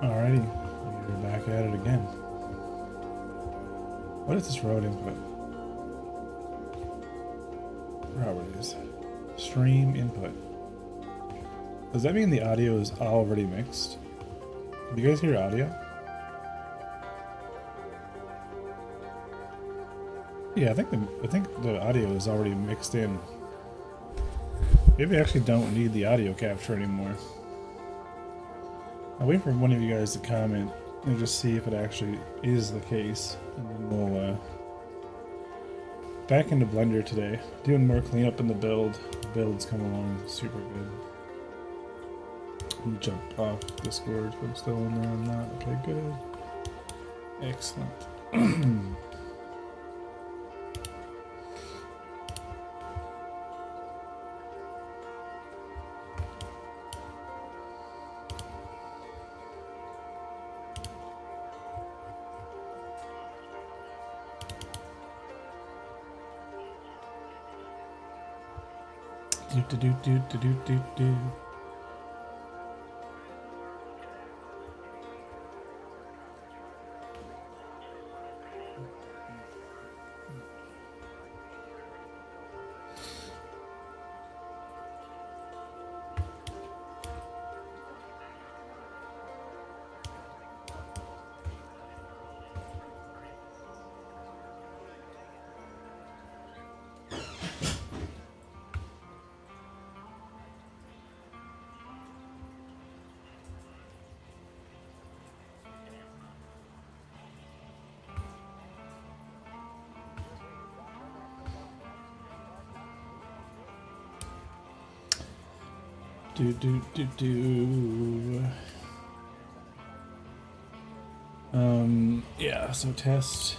Alrighty, we're back at it again. What is this road input? Properties. Stream input. Does that mean the audio is already mixed? Do you guys hear audio? Yeah, I think the audio is already mixed in. Maybe I actually don't need the audio capture anymore. I'll wait for one of you guys to comment and just see if it actually is the case, and then we'll back into Blender today. Doing more cleanup in the build. The build's come along super good. I'm gonna jump off Discord if I'm still in there. I'm not. Okay, good. Excellent. Do. Yeah, so test.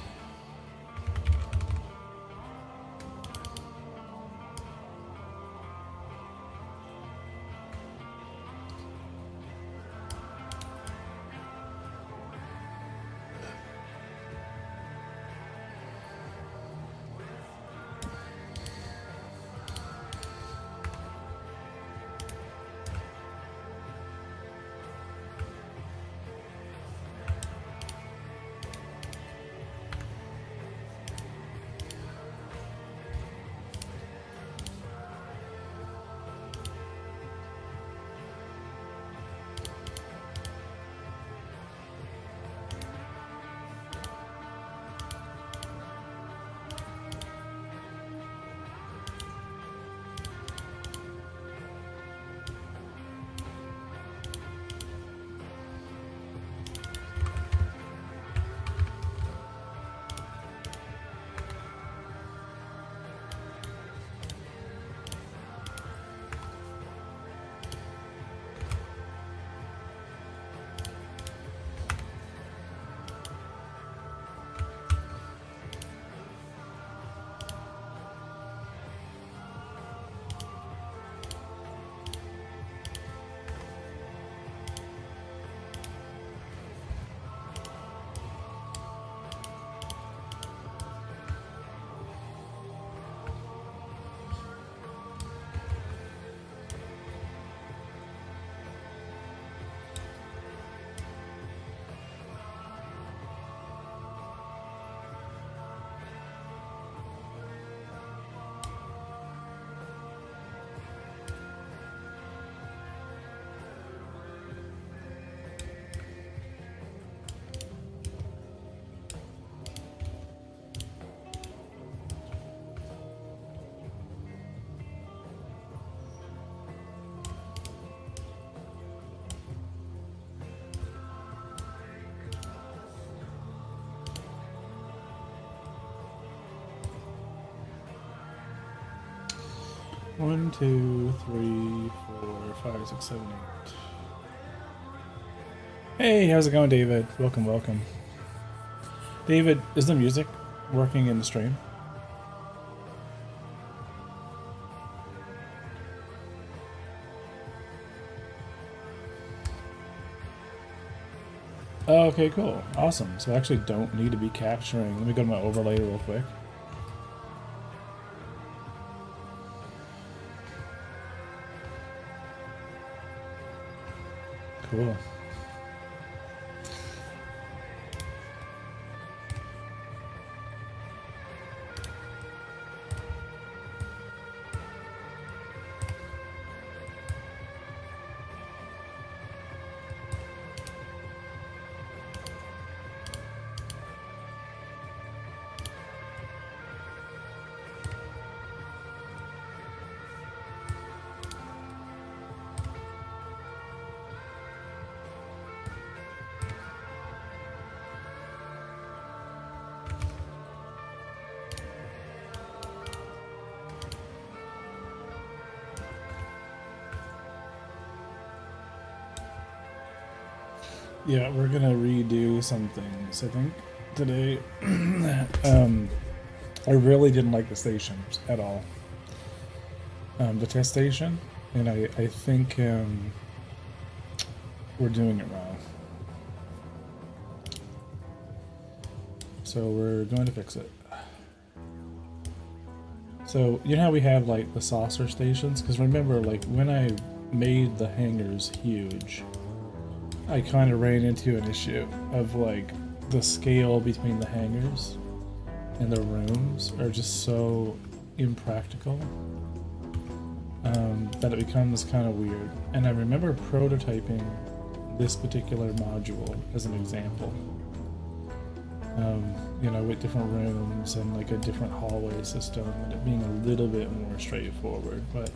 One, two, three, 4, 5, 6, 7, 8. Hey, how's it going, David? Welcome, welcome. David, is the music working in the stream? Oh, okay, cool. Awesome. So I actually don't need to be capturing. Let me go to my overlay real quick. Cool. Yeah, we're gonna redo some things, I think, today. I really didn't like the stations at all. The test station, and I think we're doing it wrong. So we're going to fix it. So you know how we have like the saucer stations? Because remember, like when I made the hangars huge, I kind of ran into an issue of like the scale between the hangars and the rooms are just so impractical that it becomes kind of weird. And I remember prototyping this particular module as an example. You know, with different rooms and like a different hallway system, and it being a little bit more straightforward, but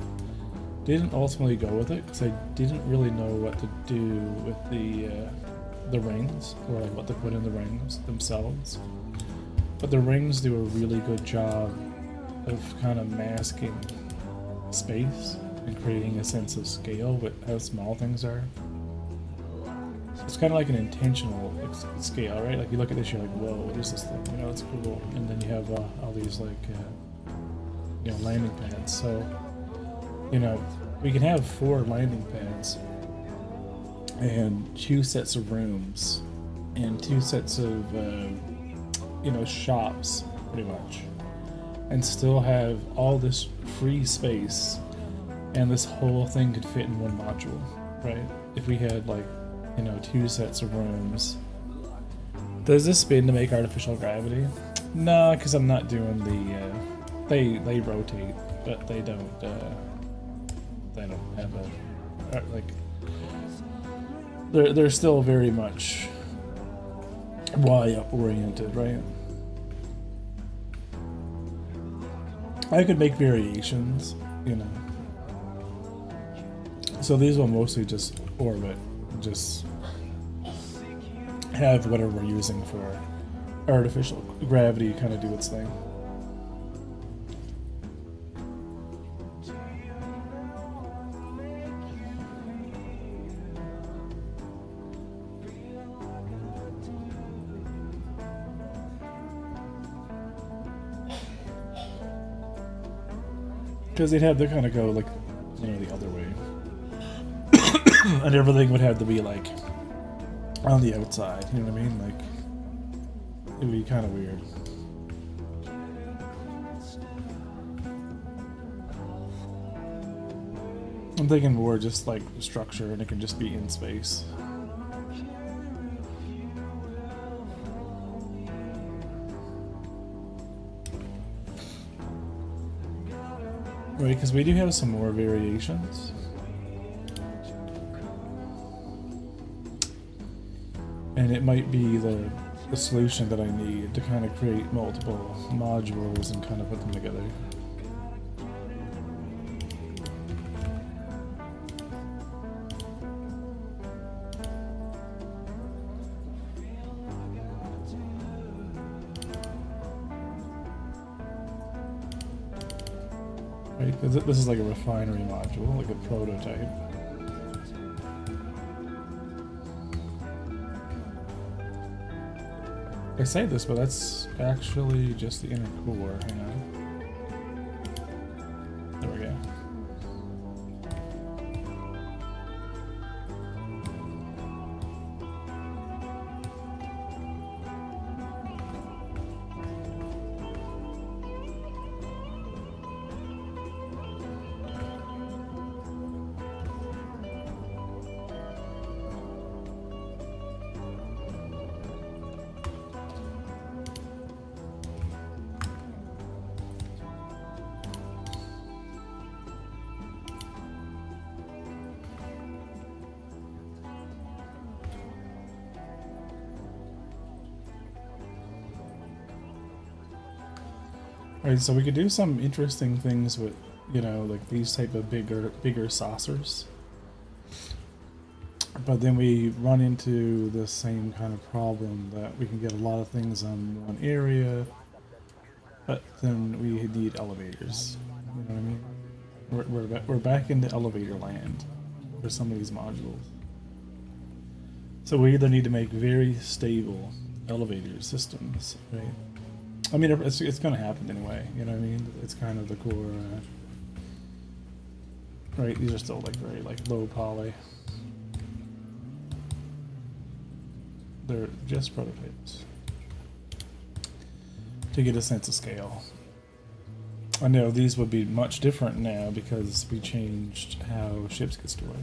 didn't ultimately go with it because I didn't really know what to do with the rings, or like what to put in the rings themselves. But the rings do a really good job of kind of masking space and creating a sense of scale with how small things are. It's kind of like an intentional scale, right? Like you look at this, you're like, whoa, what is this thing? You know, it's cool. And then you have all these like, you know, landing pads. So, you know, we can have 4 landing pads and 2 sets of rooms and 2 sets of, you know, shops, pretty much, and still have all this free space, and this whole thing could fit in one module, right? If we had like, you know, 2 sets of rooms. Does this spin to make artificial gravity? No, because I'm not doing the. They rotate, but they don't have a like. They're still very much Y oriented, right? I could make variations, you know. So these will mostly just orbit. Just have whatever we're using for artificial gravity kind of do its thing. Because they'd have to kind of go like, you know, the other way. And everything would have to be like on the outside, you know what I mean? Like it would be kind of weird. I'm thinking more just like structure, and it can just be in space. Right, because we do have some more variations. And it might be the solution that I need to kind of create multiple modules and kind of put them together. Right, because this is like a refinery module, like a prototype. I say this, but that's actually just the inner core. Hang on. There we go. Alright, so we could do some interesting things with, you know, like these type of bigger saucers. But then we run into the same kind of problem that we can get a lot of things on one area, but then we need elevators. You know what I mean? We're back into elevator land for some of these modules. So we either need to make very stable elevator systems, right? I mean, it's going to happen anyway, you know what I mean? It's kind of the core, right? These are still like very like low poly. They're just prototypes to get a sense of scale. I know these would be much different now because we changed how ships get stored.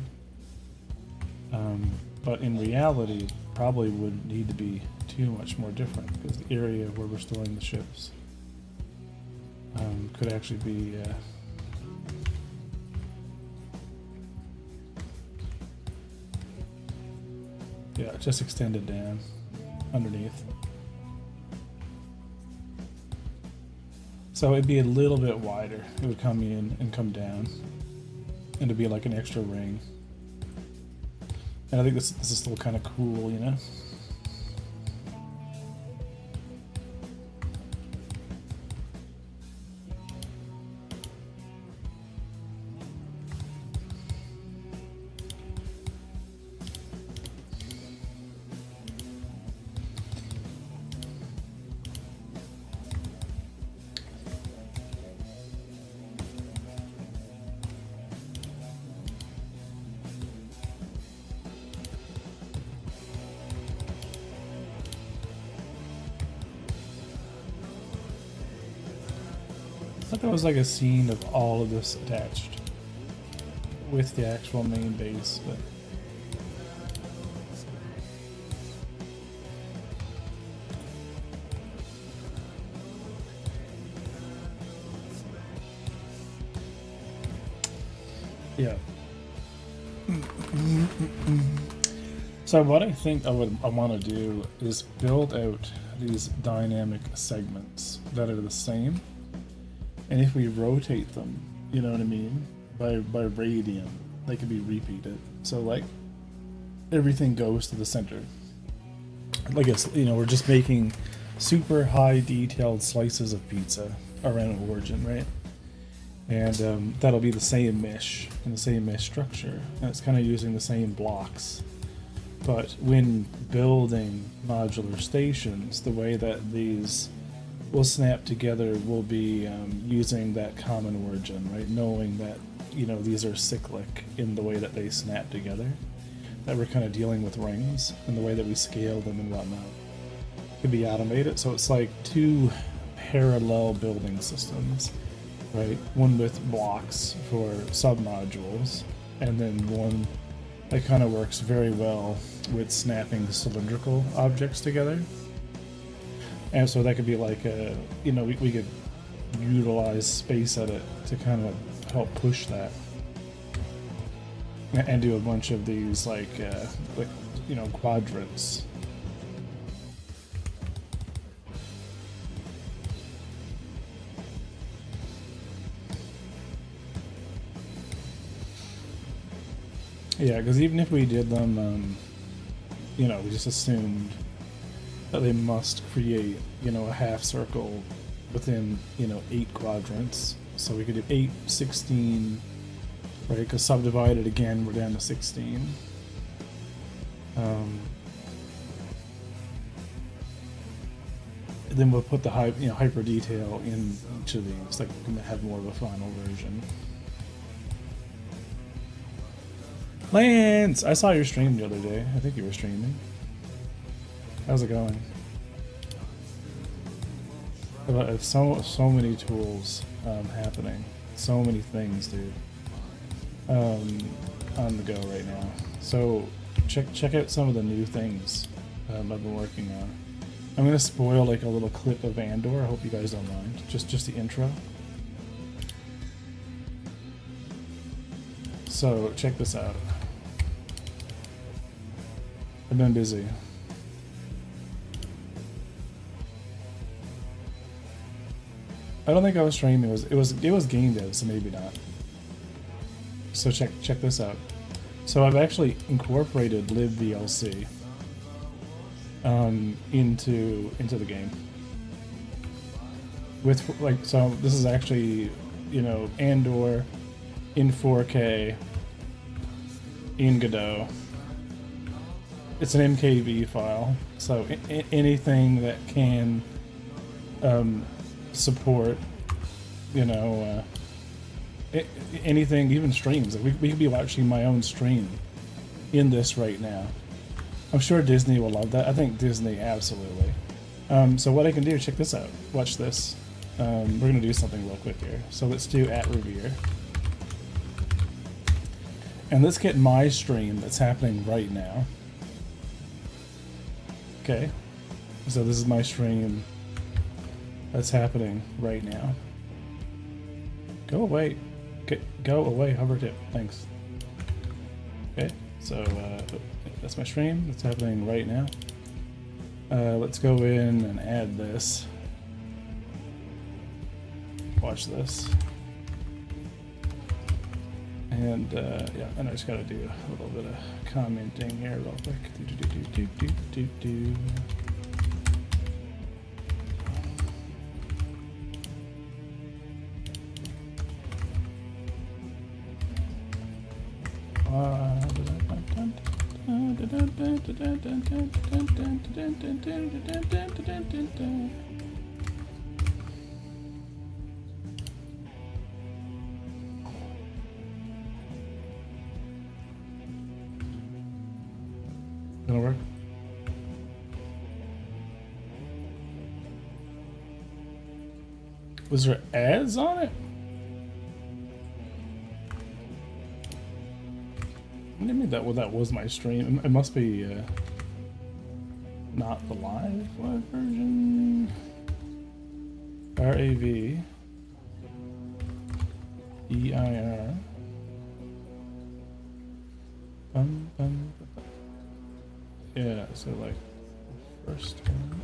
But in reality, probably wouldn't need to be too much more different because the area where we're storing the ships could actually be yeah, just extended down underneath. So it'd be a little bit wider. It would come in and come down, and it'd be like an extra ring. And I think this is still kind of cool, you know? I thought that was like a scene of all of this attached with the actual main base, but yeah. So what I think I want to do is build out these dynamic segments that are the same. And if we rotate them, you know what I mean, by radian, they can be repeated. So like everything goes to the center. Like it's, you know, we're just making super high detailed slices of pizza around origin, right? And that'll be the same mesh and the same mesh structure, and it's kind of using the same blocks. But when building modular stations, the way that these will snap together will be using that common origin, right? Knowing that, you know, these are cyclic in the way that they snap together, that we're kind of dealing with rings and the way that we scale them and whatnot. It can be automated, so it's like two parallel building systems, right? One with blocks for submodules, and then one that kind of works very well with snapping cylindrical objects together. And so that could be like a, you know, we could utilize space edit to kind of help push that, and do a bunch of these like you know, quadrants. Yeah, because even if we did them, you know, we just assumed that they must create, you know, a half circle within, you know, 8 quadrants. So we could do 8, 16, right? Because subdivided again, we're down to 16. Then we'll put the hyper detail in each of these, like we're gonna have more of a final version. Lance, I saw your stream the other day. I think you were streaming. How's it going? So many tools happening. So many things, dude. On the go right now. So check out some of the new things I've been working on. I'm gonna spoil like a little clip of Andor. I hope you guys don't mind. Just the intro. So check this out. I've been busy. I don't think I was streaming. It was game dev, so maybe not. So check this out. So I've actually incorporated libVLC into the game. With like, so this is actually, you know, Andor in 4K in Godot. it's an MKV file, so anything that can support, you know, anything, even streams. Like we could be watching my own stream in this right now. I'm sure Disney will love that. I think Disney absolutely. So what I can do, check this out. Watch this. We're gonna do something real quick here. So let's do @Revere. And let's get my stream that's happening right now. Okay. So this is my stream that's happening right now. Go away. Go away, hover tip. Thanks. Okay, so that's my stream. That's happening right now. Let's go in and add this. Watch this. And yeah, and I just gotta do a little bit of commenting here real quick. Gonna work? Was there ads on it? What do you mean that? Well, that was my stream. It must be not the live version. RAV EIR. Yeah, so like first one.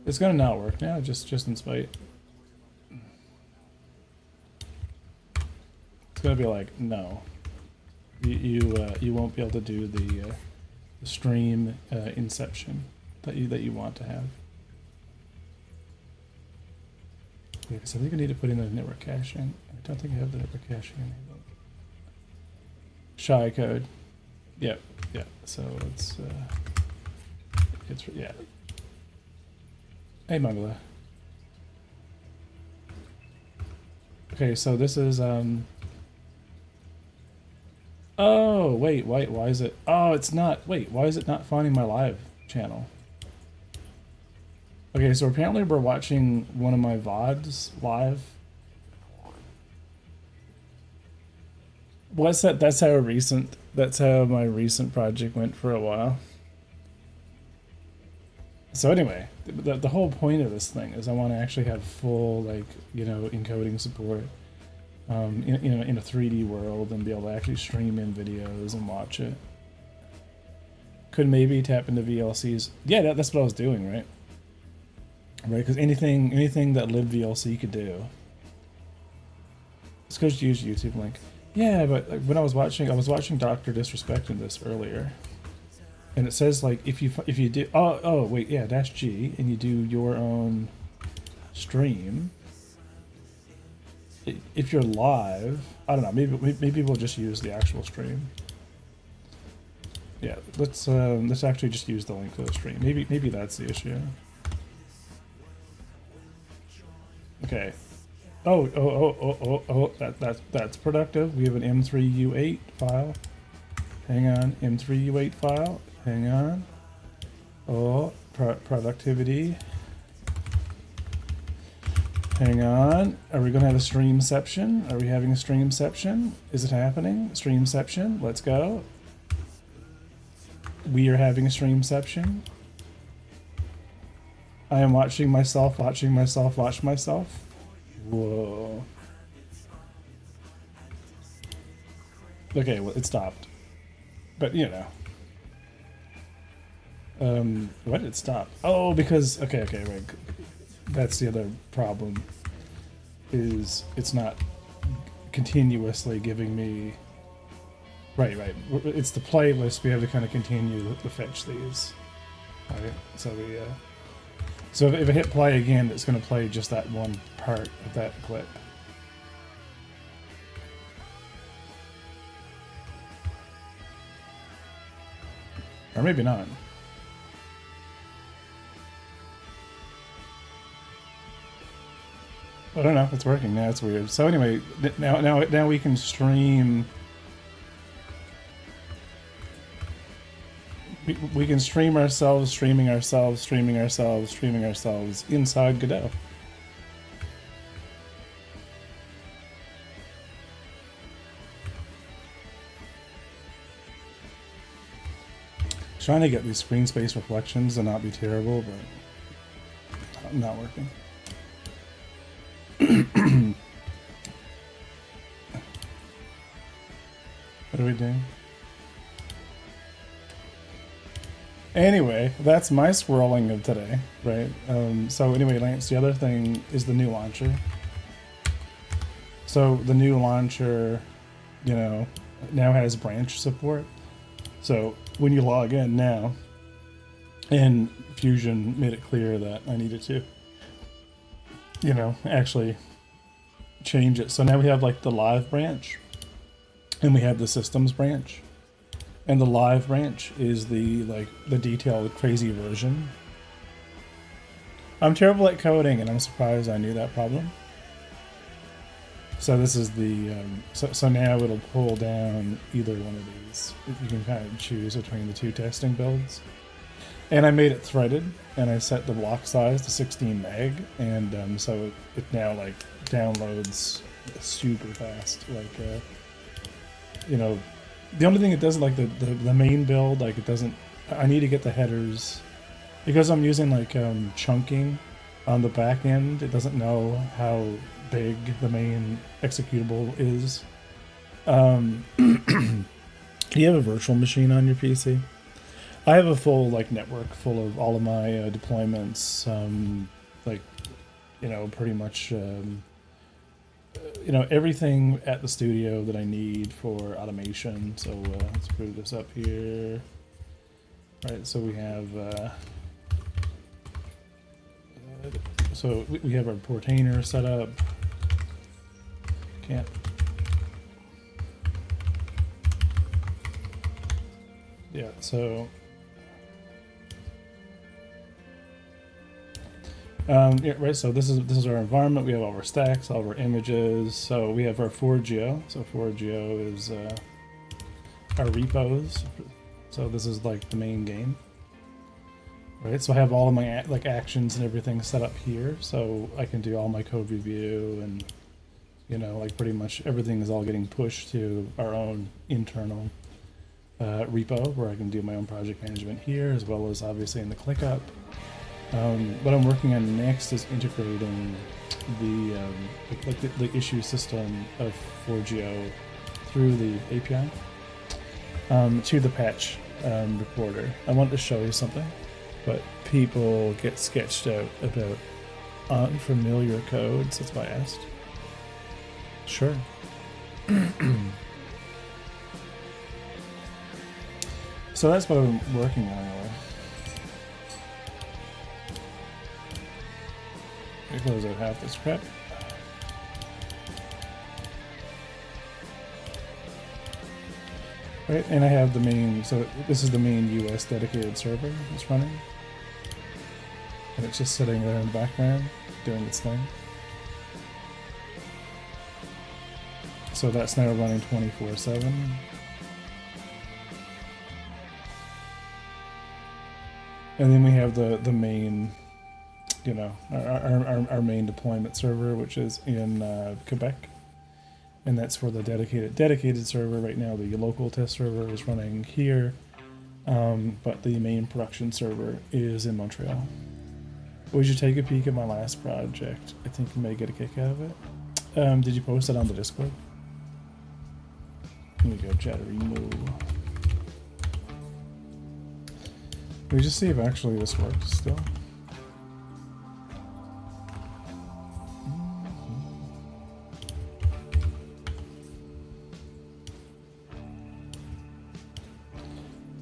It's gonna not work now, just in spite. It's gonna be like, no, you won't be able to do the stream inception that you want to have. Yeah, because I think I need to put in the network caching. I don't think I have the network caching enabled. Shy code. Yep, yeah. So it's yeah. Hey, Mangala. Okay, so this is oh wait, why is it? Oh, it's not. Wait, why is it not finding my live channel? Okay, so apparently we're watching one of my VODs live. What's that? That's how my recent project went for a while. So anyway, the whole point of this thing is I want to actually have full, like, you know, encoding support in a 3D world and be able to actually stream in videos and watch it. Could maybe tap into VLCs. Yeah, that's what I was doing, right? Right, because anything that libVLC could do. It's because you use YouTube link. Yeah, but like, when I was watching Dr. Disrespect in this earlier. And it says like if you do wait, yeah, -G, and you do your own stream. If you're live, I don't know, maybe we'll just use the actual stream. Yeah, let's actually just use the link to the stream. Maybe that's the issue. Okay. That's productive. We have an M3U8 file. Hang on, M3U8 file. Hang on. Oh, productivity. Hang on. Are we going to have a streamception? Are we having a streamception? Is it happening? Streamception. Let's go. We are having a streamception. I am watching myself watch myself. Whoa. Okay, well, it stopped. But, you know. Why did it stop? Oh, because, okay, wait. That's the other problem, is it's not continuously giving me, right. It's the playlist, we have to kind of continue to fetch these. Alright, so So if I hit play again, it's going to play just that one part of that clip. Or maybe not. I don't know. It's working now. It's weird. So anyway, now we can stream. We can stream ourselves, streaming ourselves, streaming ourselves, streaming ourselves inside Godot. Trying to get these screen space reflections to not be terrible, but not working. What are we doing? Anyway, that's my scrolling of today, right? So anyway, Lance, the other thing is the new launcher. So the new launcher, you know, now has branch support. So when you log in now, and Fusion made it clear that I needed to, you know, actually change it. So now we have like the live branch, and we have the systems branch. And the live branch is the detailed crazy version. I'm terrible at coding, and I'm surprised I knew that problem. So this is the so now it'll pull down either one of these. You can kind of choose between the two testing builds. And I made it threaded, and I set the block size to 16 meg, and so it now like downloads super fast. Like you know. The only thing it doesn't, like the main build, like it doesn't, I need to get the headers, because I'm using like chunking on the back end, it doesn't know how big the main executable is. Do you have a virtual machine on your PC? I have a full like network full of all of my deployments, like, you know, pretty much, you know, everything at the studio that I need for automation. So let's prove this up here. Right, so we have we have our Portainer set up. Can't. Yeah, so yeah, right. So this is our environment. We have all our stacks, all of our images. So we have our Forgeo. So Forgeo is our repos. So this is like the main game, right? So I have all of my like actions and everything set up here, so I can do all my code review, and you know, like pretty much everything is all getting pushed to our own internal repo, where I can do my own project management here, as well as obviously in the ClickUp. What I'm working on next is integrating the issue system of Forgeo through the API to the patch recorder. I wanted to show you something, but people get sketched out about unfamiliar codes. That's why I asked. Sure. So that's what I'm working on anyway. I close out half this crap. Right, and I have the main, so this is the main US dedicated server that's running. And it's just sitting there in the background, doing its thing. So that's now running 24/7. And then we have the main, you know, our main deployment server, which is in Quebec, and that's for the dedicated server. Right now the local test server is running here, but the main production server is in Montreal. Would you take a peek at my last project? I think you may get a kick out of it. Did you post it on the Discord? Let me go chattery move. Let me just see if actually this works still.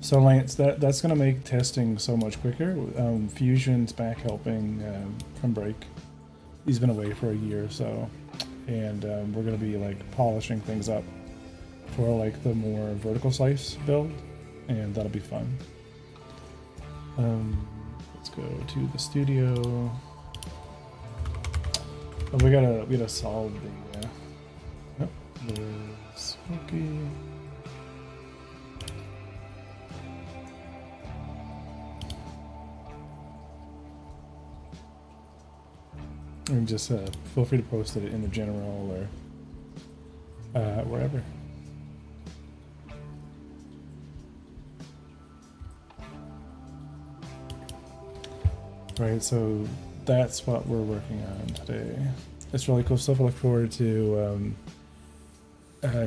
So Lance, that's going to make testing so much quicker. Fusion's back helping from break. He's been away for a year or so, and we're going to be like polishing things up for like the more vertical slice build, and that'll be fun. Let's go to the studio. Oh, we gotta solve the. Nope, there's Smokey. And just feel free to post it in the general or wherever. Right, so that's what we're working on today. It's really cool stuff. I look forward to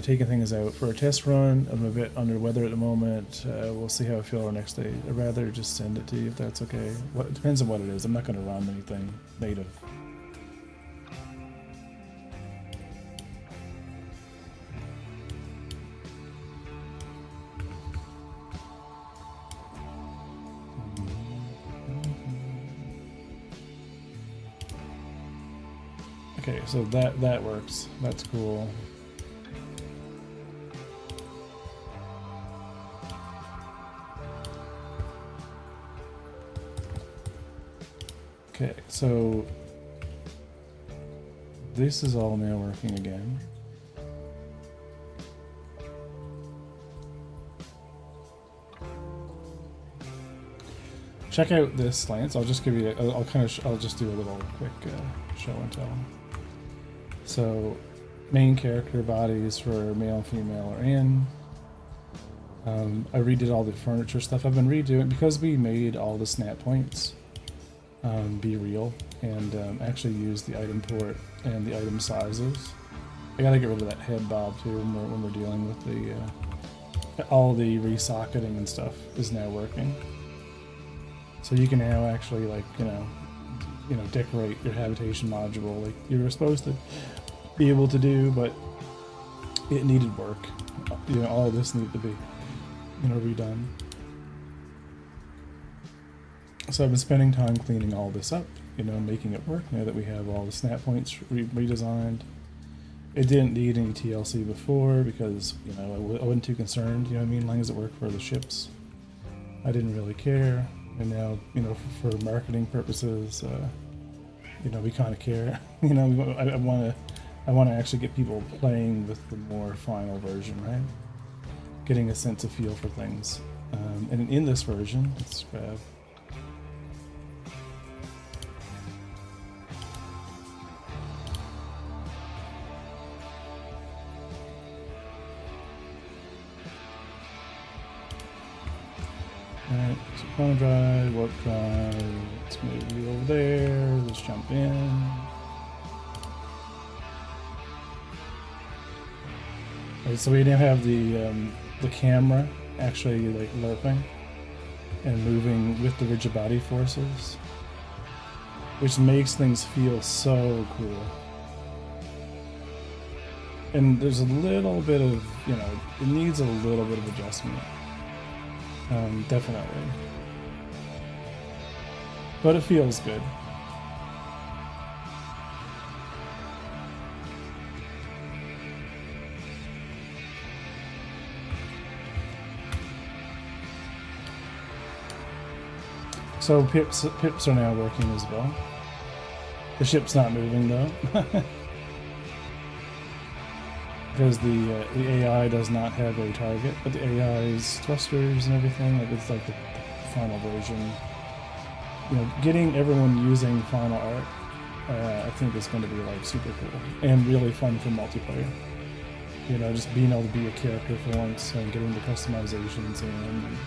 taking things out for a test run. I'm a bit under the weather at the moment. We'll see how I feel our next day. I'd rather just send it to you if that's okay. It depends on what it is. I'm not going to run anything native. Okay, so that works. That's cool. Okay, so this is all now working again. Check out this, Lance. I'll just give you. I'll just do a little quick show and tell. So, main character bodies for male and female are in. I redid all the furniture stuff. I've been redoing because we made all the snap points be real and actually use the item port and the item sizes. I gotta get rid of that head bob too when we're dealing with the all the resocketing and stuff is now working. So you can now actually like you know decorate your habitation module like you were supposed to be able to do, but it needed work. All of this needed to be redone. So I've been spending time cleaning all this up, making it work now that we have all the snap points redesigned. It didn't need any TLC before because I wasn't too concerned, as long as it worked for the ships. I didn't really care. And now, for marketing purposes, we kind of care. I want to actually get people playing with the more final version, right? Getting a sense of feel for things. And in this version, let's grab. Alright, so clone drive, warp drive, let's move you over there, let's jump in. Alright, so we now have the camera actually like lerping and moving with the rigid body forces, which makes things feel so cool. And there's a little bit of, it needs a little bit of adjustment. Definitely. But it feels good. So pips are now working as well. The ship's not moving though. Because the AI does not have a target, but the AI's thrusters and everything, it's like the final version. Getting everyone using final art, I think is going to be like super cool and really fun for multiplayer. Just being able to be a character for once and getting the customizations in,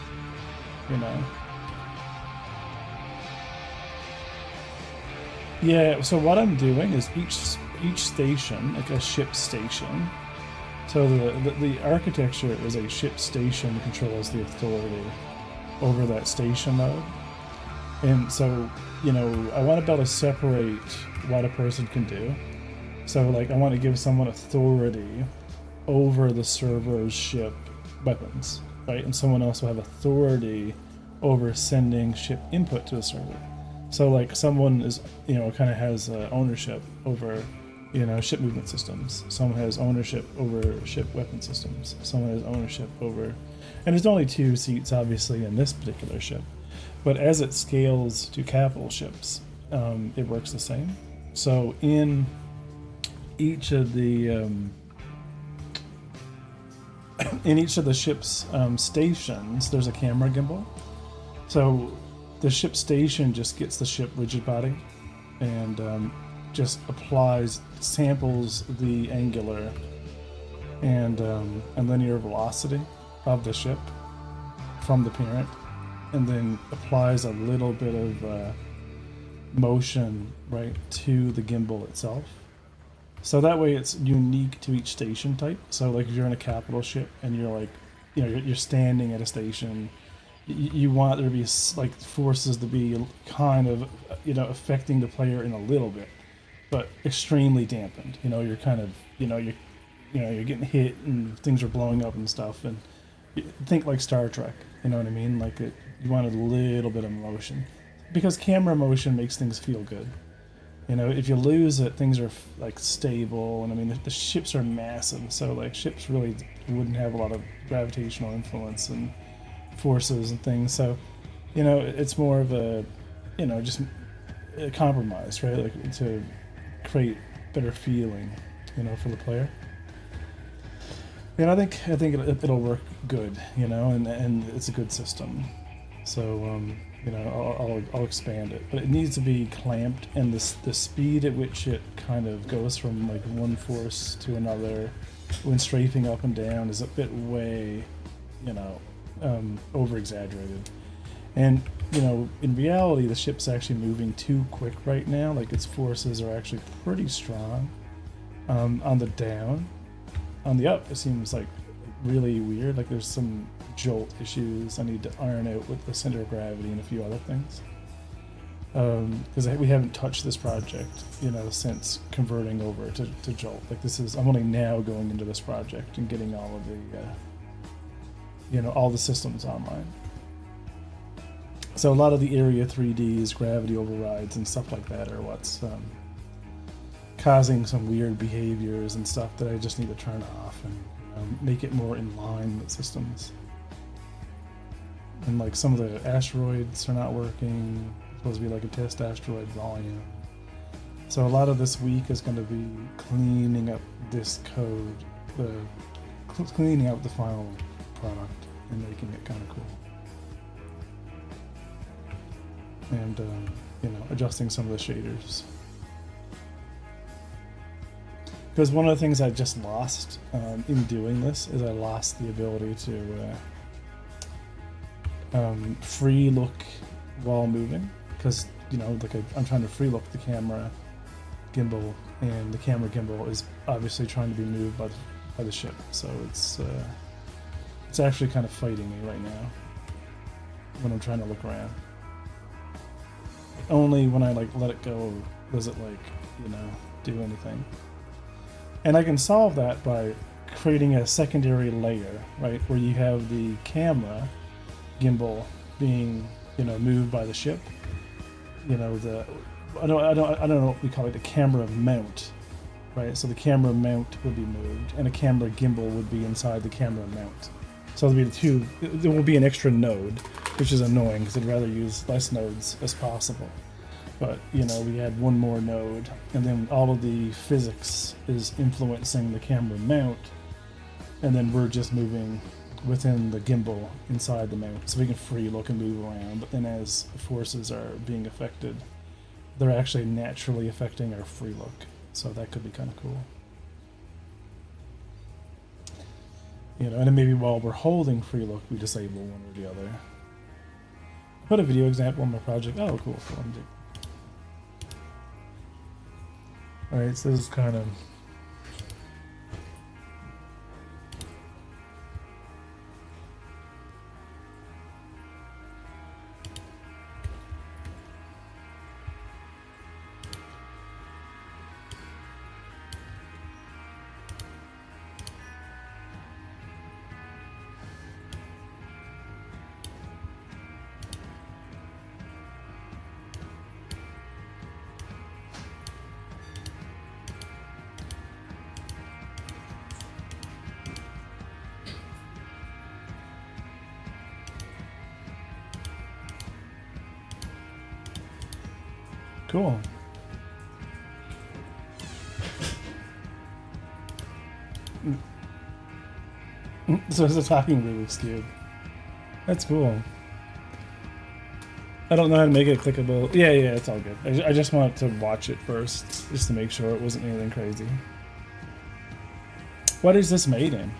Yeah, so what I'm doing is each station, like a ship station. So the architecture is a ship station controls the authority over that station node. And so, I want to be able to separate what a person can do. So like I want to give someone authority over the server's ship weapons. right? And someone else will have authority over sending ship input to the server. So like someone is, kind of has ownership over, ship movement systems. Someone has ownership over ship weapon systems. Someone has ownership over, and there's only 2 seats obviously in this particular ship, but as it scales to capital ships, it works the same. So in each of the ship's stations, there's a camera gimbal. So the ship station just gets the ship rigid body and just samples the angular and linear velocity of the ship from the parent, and then applies a little bit of motion right to the gimbal itself. So that way it's unique to each station type. So like if you're in a capital ship and you're like, you're standing at a station, you want there to be like forces to be kind of, affecting the player in a little bit, but extremely dampened. You're kind of, you're getting hit and things are blowing up and stuff. And think like Star Trek, you know what I mean? Like you wanted a little bit of motion, because camera motion makes things feel good. If you lose it, things are like stable, and I mean the ships are massive, so like ships really wouldn't have a lot of gravitational influence and forces and things. So, it's more of a, just a compromise, right? Like to create better feeling, for the player. And I think it'll work good, and it's a good system. So I'll expand it, but it needs to be clamped, and the speed at which it kind of goes from like one force to another when strafing up and down is a bit way, over exaggerated. And in reality, the ship's actually moving too quick right now. Like its forces are actually pretty strong on the down. On the up, it seems like really weird. Like there's some jolt issues I need to iron out with the center of gravity and a few other things. Because we haven't touched this project, since converting over to Jolt. Like I'm only now going into this project and getting all of the, all the systems online. So a lot of the area 3Ds, gravity overrides, and stuff like that are what's causing some weird behaviors and stuff that I just need to turn off and make it more in line with systems. And like some of the asteroids are not working. It's supposed to be like a test asteroid volume. So a lot of this week is going to be cleaning up this code, cleaning up the final product and making it kind of cool. And adjusting some of the shaders. Because one of the things I just lost in doing this is I lost the ability to free look while moving, because I'm trying to free look the camera gimbal, and the camera gimbal is obviously trying to be moved by the ship, so it's actually kind of fighting me right now when I'm trying to look around. Only when I let it go does it do anything. And I can solve that by creating a secondary layer, right, where you have the camera gimbal being, moved by the ship. I don't know what we call it, the camera mount, right? So the camera mount would be moved, and a camera gimbal would be inside the camera mount. So there will be an extra node, which is annoying because I'd rather use less nodes as possible. But, we had one more node, and then all of the physics is influencing the camera mount, and then we're just moving within the gimbal inside the mount, so we can free look and move around. But then as forces are being affected, they're actually naturally affecting our free look. So that could be kind of cool. And then maybe while we're holding free look, we disable one or the other. Put a video example on my project. Oh, cool. Alright, so this is kind of... Cool. So it's a talking Rubik's Cube. That's cool. I don't know how to make it clickable. Yeah, it's all good. I just wanted to watch it first, just to make sure it wasn't anything crazy. What is this made in?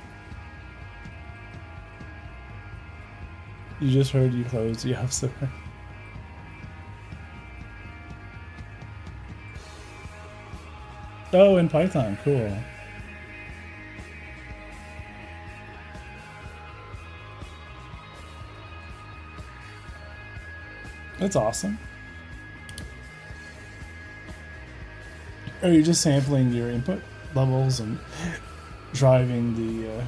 You just heard you closed the app store. Oh, in Python, cool. That's awesome. Are you just sampling your input levels and driving the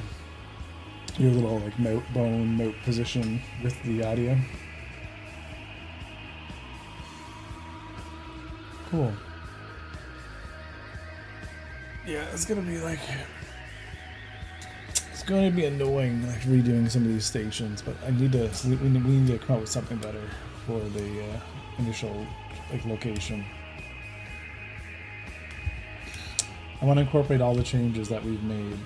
your little like note position with the audio? Cool. Yeah, it's gonna be like it's going to be annoying like redoing some of these stations, but I need to we need to come up with something better for the initial like location. I want to incorporate all the changes that we've made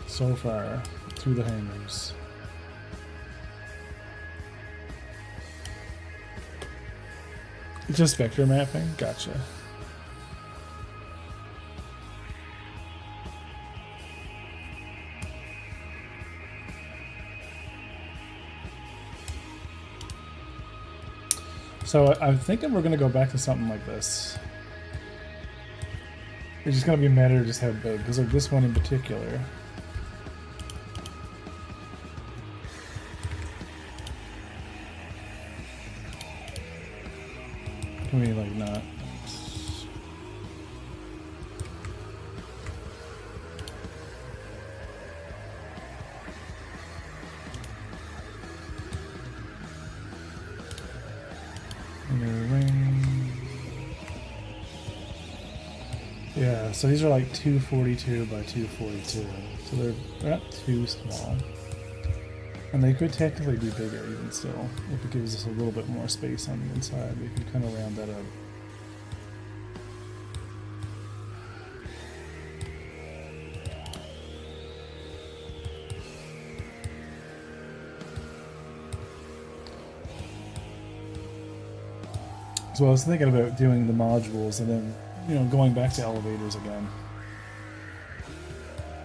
so far through the hangars. Just vector mapping? Gotcha. So I'm thinking we're going to go back to something like this. It's just going to be a matter of just how big, because like this one in particular. Can we like not? Yeah, so these are like 242 by 242, so they're not too small. And they could technically be bigger even still, if it gives us a little bit more space on the inside. We can kind of round that up. So I was thinking about doing the modules and then, you know, going back to elevators again.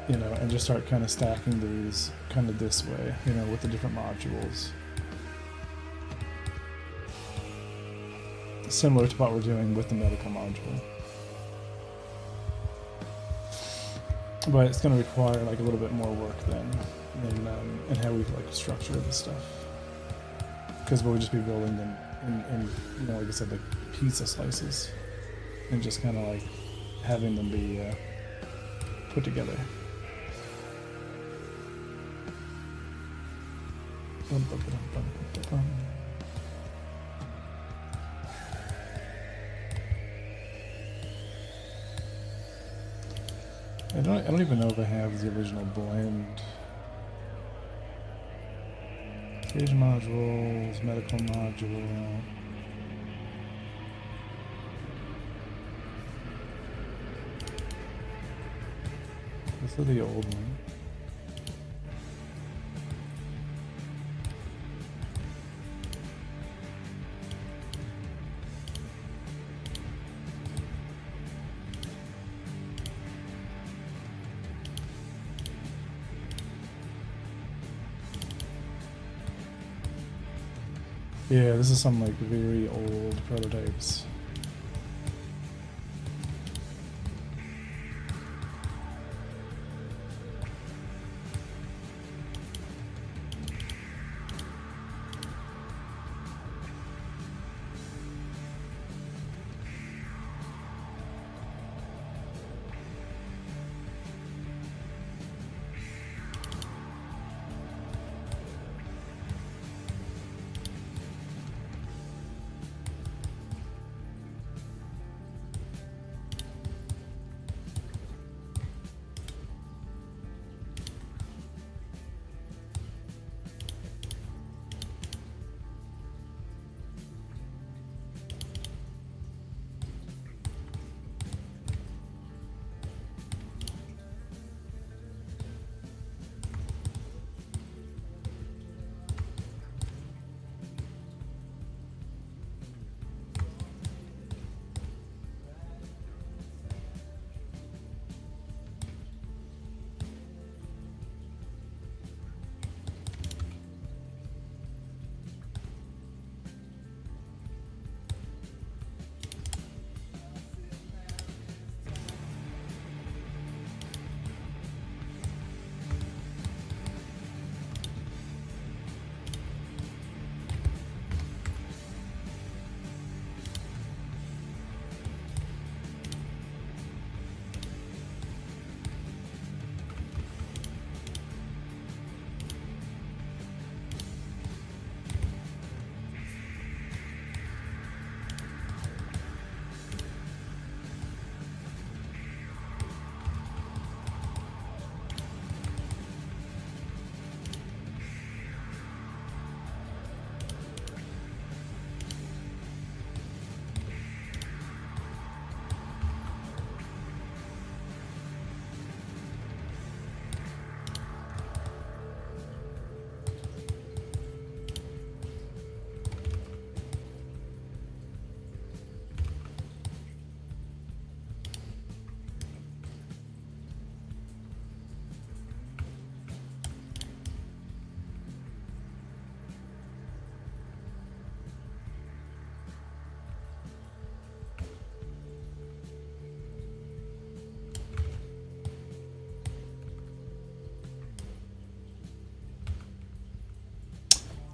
You know, and just start kind of stacking these kind of this way, you know, with the different modules. Similar to what we're doing with the medical module. But it's going to require like a little bit more work then in how we like structure this stuff. Because we'll just be building them in you know, like I said, like pizza slices. And just kind of like having them be put together. I don't even know if I have the original blend. Stage modules, medical module. This is the old one. Yeah, this is some like very old prototypes.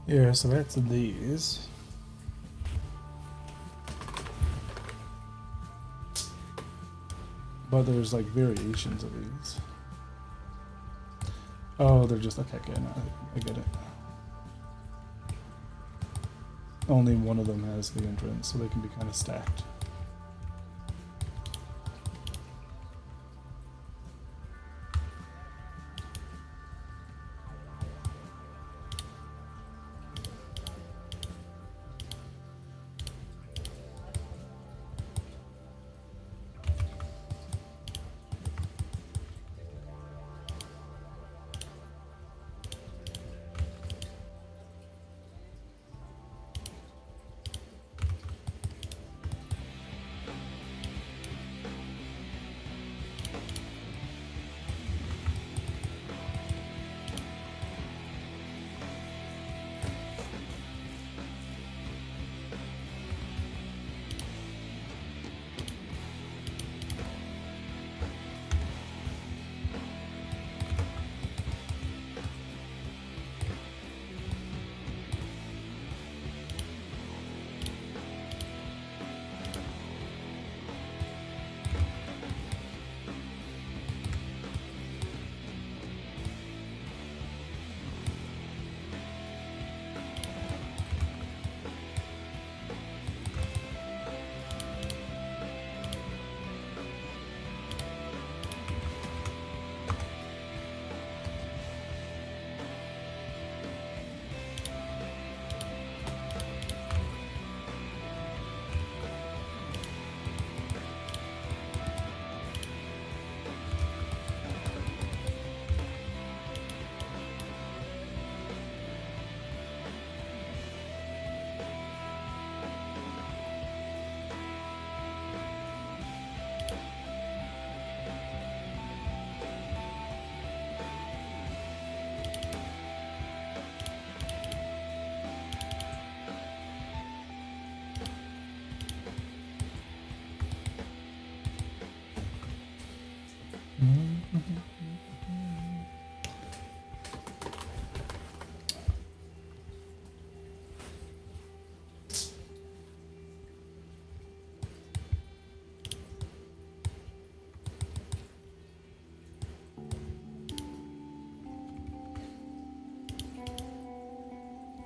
Yeah, so that's these. But there's like variations of these. Oh, they're just okay. Okay, no, I get it. Only one of them has the entrance, so they can be kind of stacked.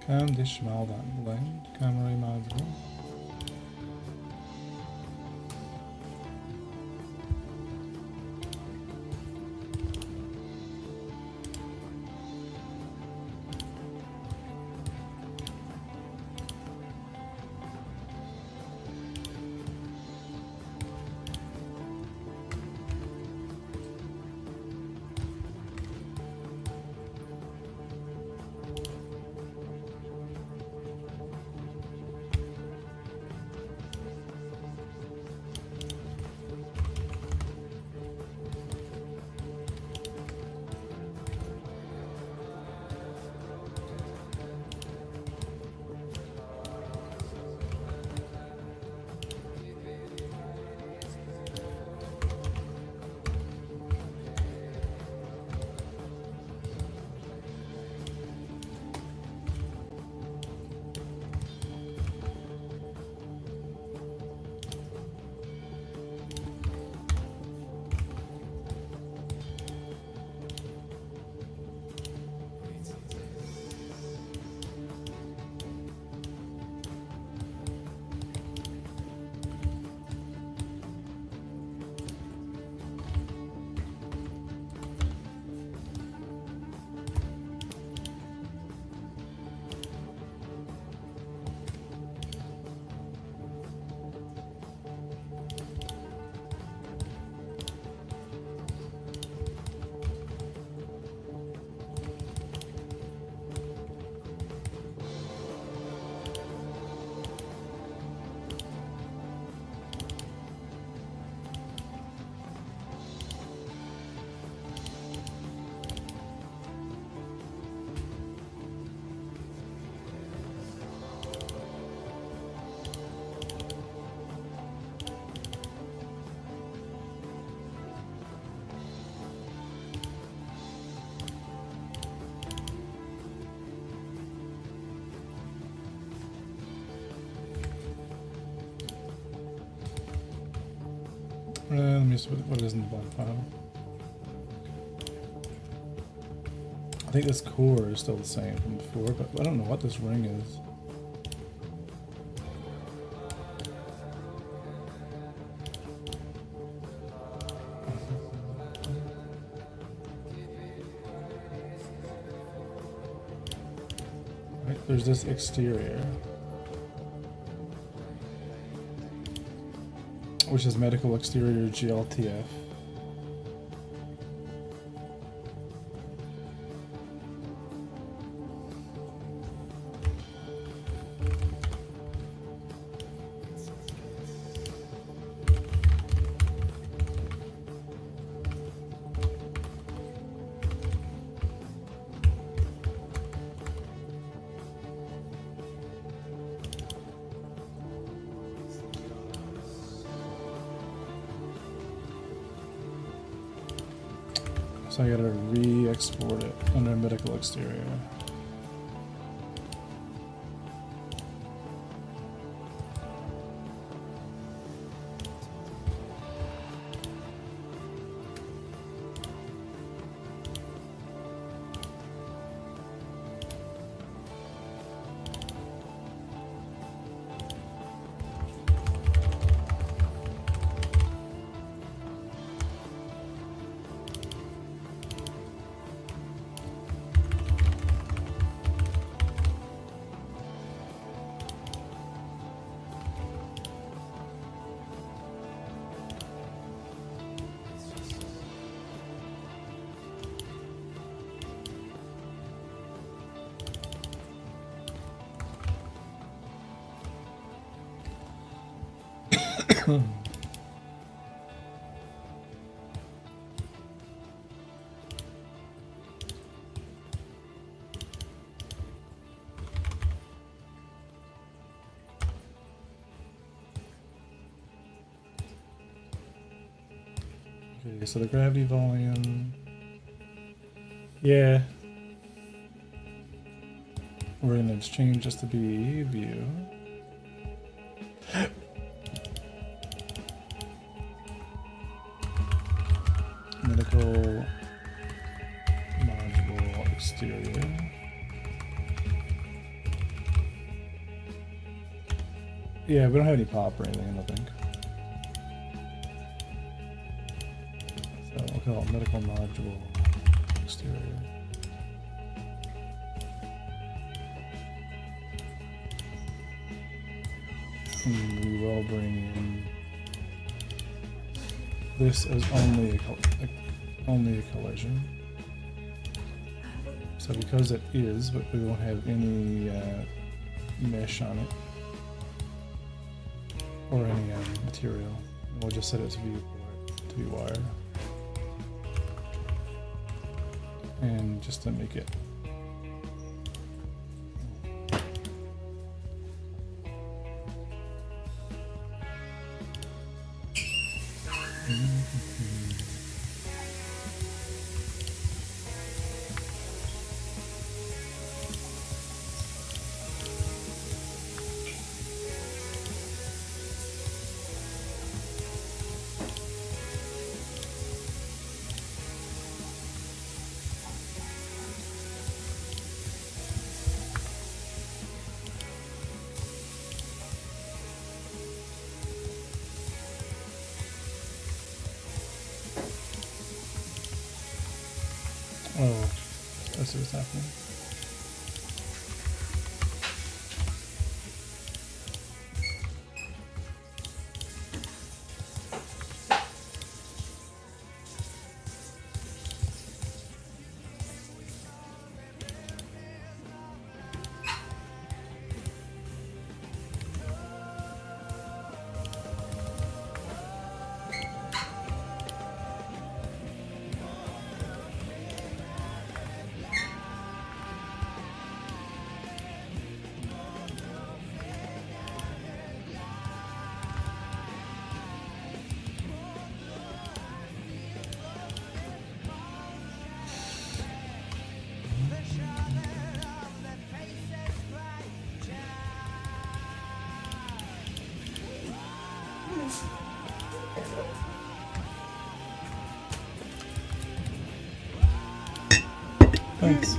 Kan dishmaldan blend, kameray module. Let me see what it is in the block file. I think this core is still the same from before, but I don't know what this ring is. Right, there's this exterior, which is medical exterior GLTF. So I gotta re-export it under medical exterior. Okay, so the gravity volume, yeah, we're gonna change this to be view. Medical module exterior. Yeah, we don't have any pop or anything, I don't think. So we'll call it medical module exterior. And we will bring in this as only a collision. So because it is, but we won't have any mesh on it or any material. We'll just set it as viewport to be wire, and just to make it. Oh, I see what's happening. Thanks.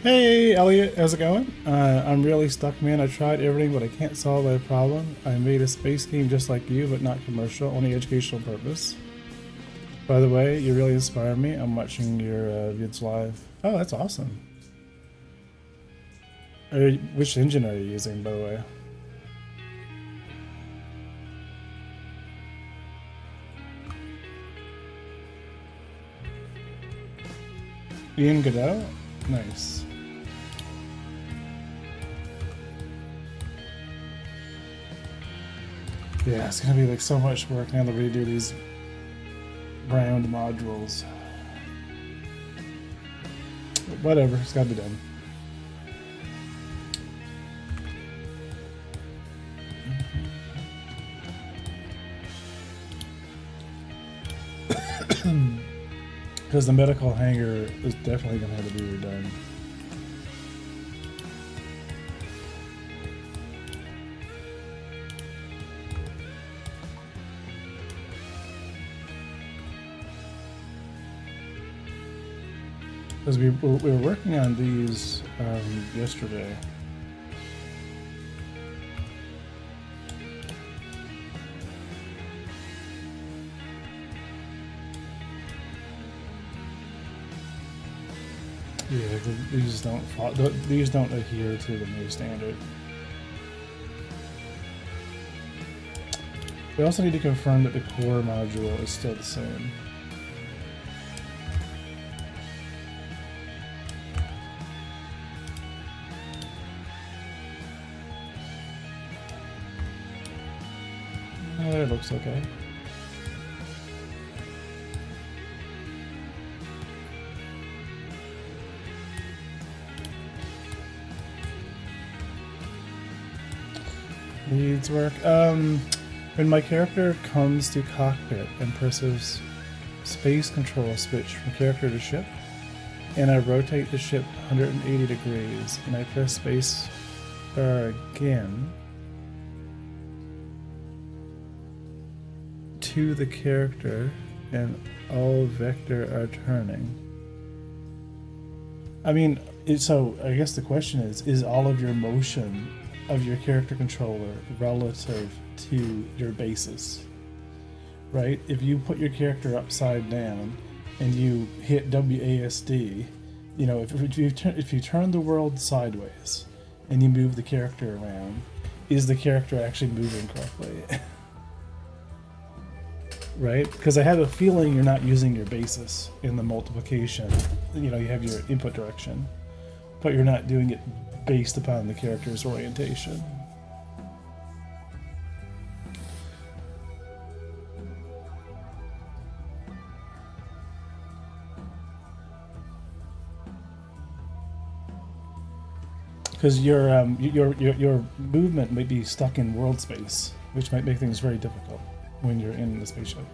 Hey Elliot, how's it going? I'm really stuck, man. I tried everything, but I can't solve a problem. I made a space game just like you, but not commercial, only educational purpose. By the way, you really inspire me. I'm watching your vids live. Oh, that's awesome. Which engine are you using, by the way? Ian Godot? Nice. Yeah, it's gonna be like so much work now to redo these round modules. But whatever, it's gotta be done. Because the medical hangar is definitely gonna have to be redone. Because we were working on these yesterday. Yeah, these don't adhere to the new standard. We also need to confirm that the core module is still the same. It looks okay. Needs work. When my character comes to cockpit and presses space control switch from character to ship, and I rotate the ship 180 degrees, and I press space bar again to the character, and all vector are turning. I mean, so I guess the question is all of your motion of your character controller relative to your basis, right? If you put your character upside down and you hit WASD, you know, if you turn the world sideways and you move the character around, is the character actually moving correctly? Right? Because I have a feeling you're not using your basis in the multiplication. You know, you have your input direction, but you're not doing it based upon the character's orientation. Because your movement might be stuck in world space, which might make things very difficult when you're in the spaceship.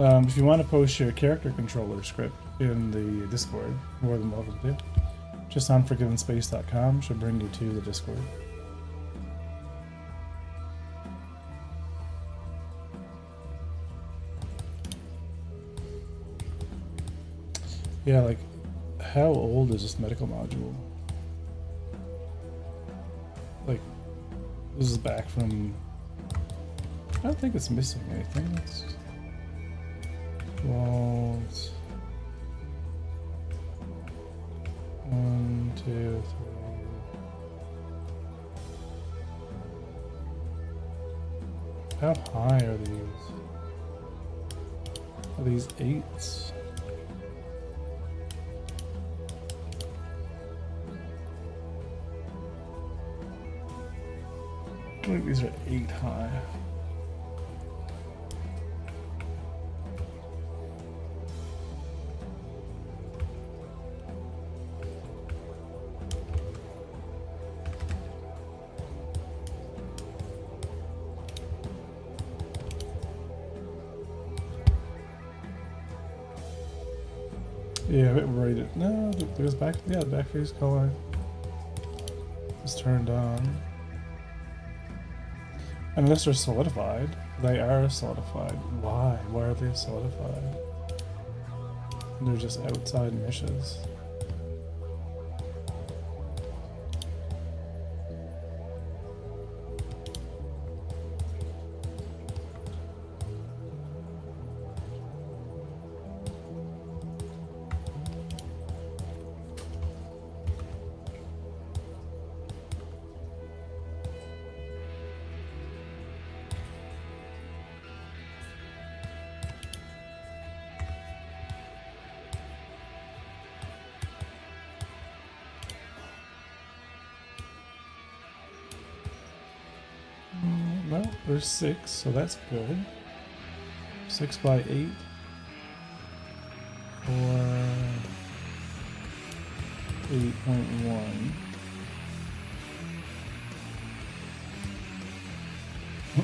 If you want to post your character controller script in the Discord, more than welcome to. Just unforgivenspace.com should bring you to the Discord. Yeah, like, how old is this medical module? Like, this is back from... I don't think it's missing anything. It's... walls. 1, 2, 3. How high are these? Are these 8s? I think these are 8 high. Yeah, a bit worried. No, there's back. Yeah, the back face color is turned on. Unless they're solidified. They are solidified. Why? Why are they solidified? They're just outside meshes. Well, there's 6, so that's good. 6 by 8. Or 8.1.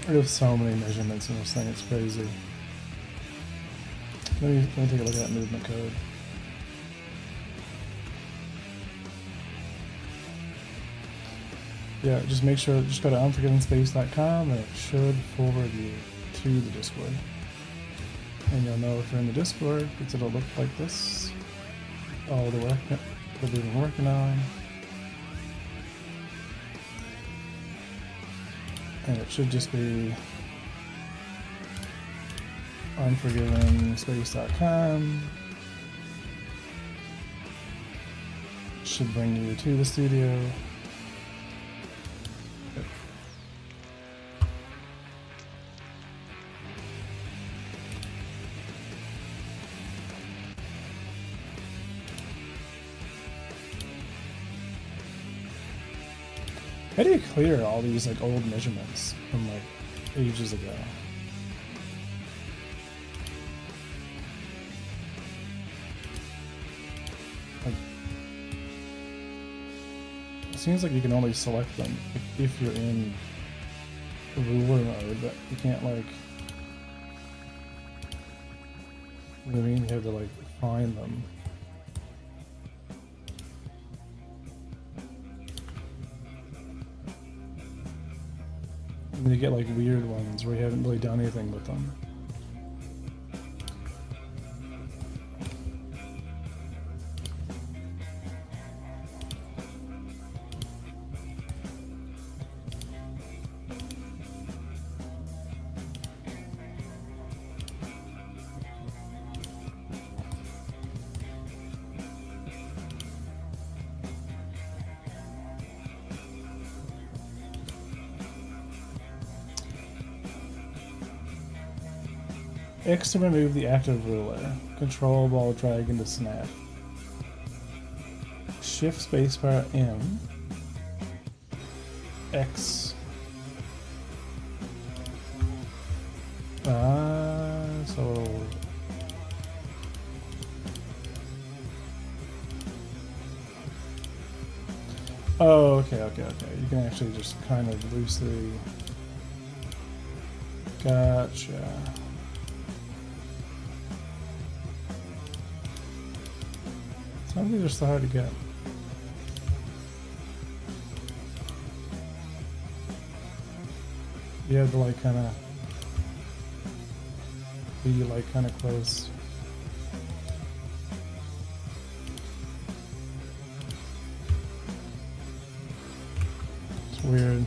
There's so many measurements in this thing, it's crazy. Let me take a look at that movement code. Yeah, just make sure, just go to unforgivenspace.com and it should forward you to the Discord. And you'll know if you're in the Discord, because it'll look like this. All the work that we've been working on. And it should just be unforgivenspace.com. Should bring you to the studio. How do you clear all these like old measurements from like ages ago? Like, it seems like you can only select them if you're in ruler mode, but you can't like. You know what I mean? You have to like find them. And you get like weird ones where you haven't really done anything with them. X to remove the active ruler. Control while dragging to snap. Shift spacebar M. X. So. Oh, okay. You can actually just kind of loosely. Gotcha. Some of these are so hard to get. You have to like kind of be like kind of close. It's weird.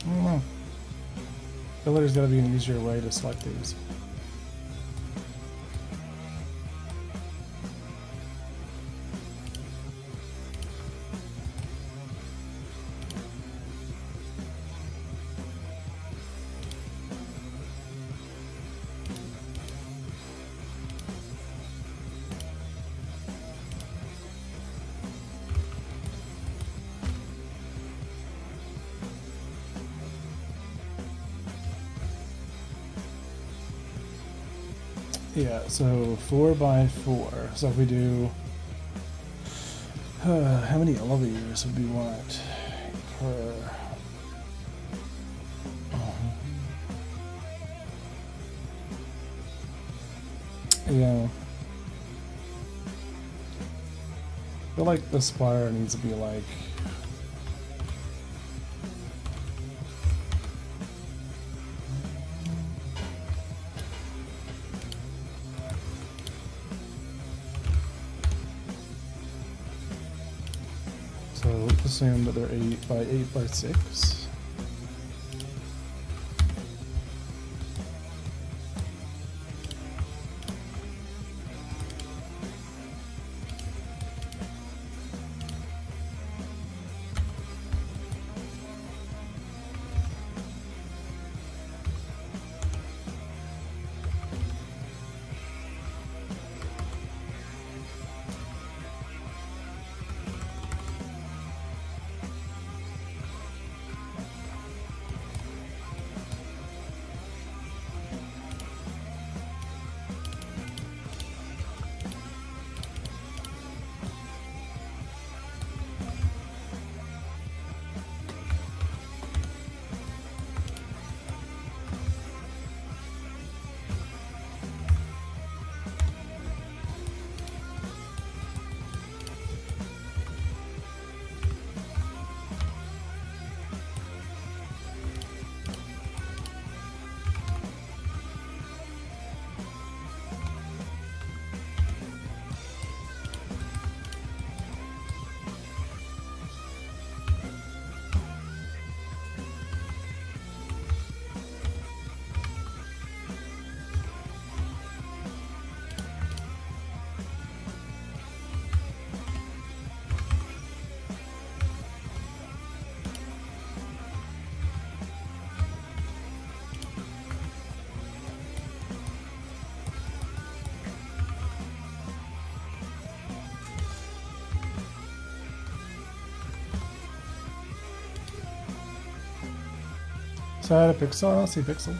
I don't know. I feel like there's gotta be an easier way to select these. Yeah, so 4x4. So if we do, how many elevators would we want per? Yeah, I feel like the spire needs to be like. So let's assume that they're 8x8x6. that a pixel? I don't see pixel.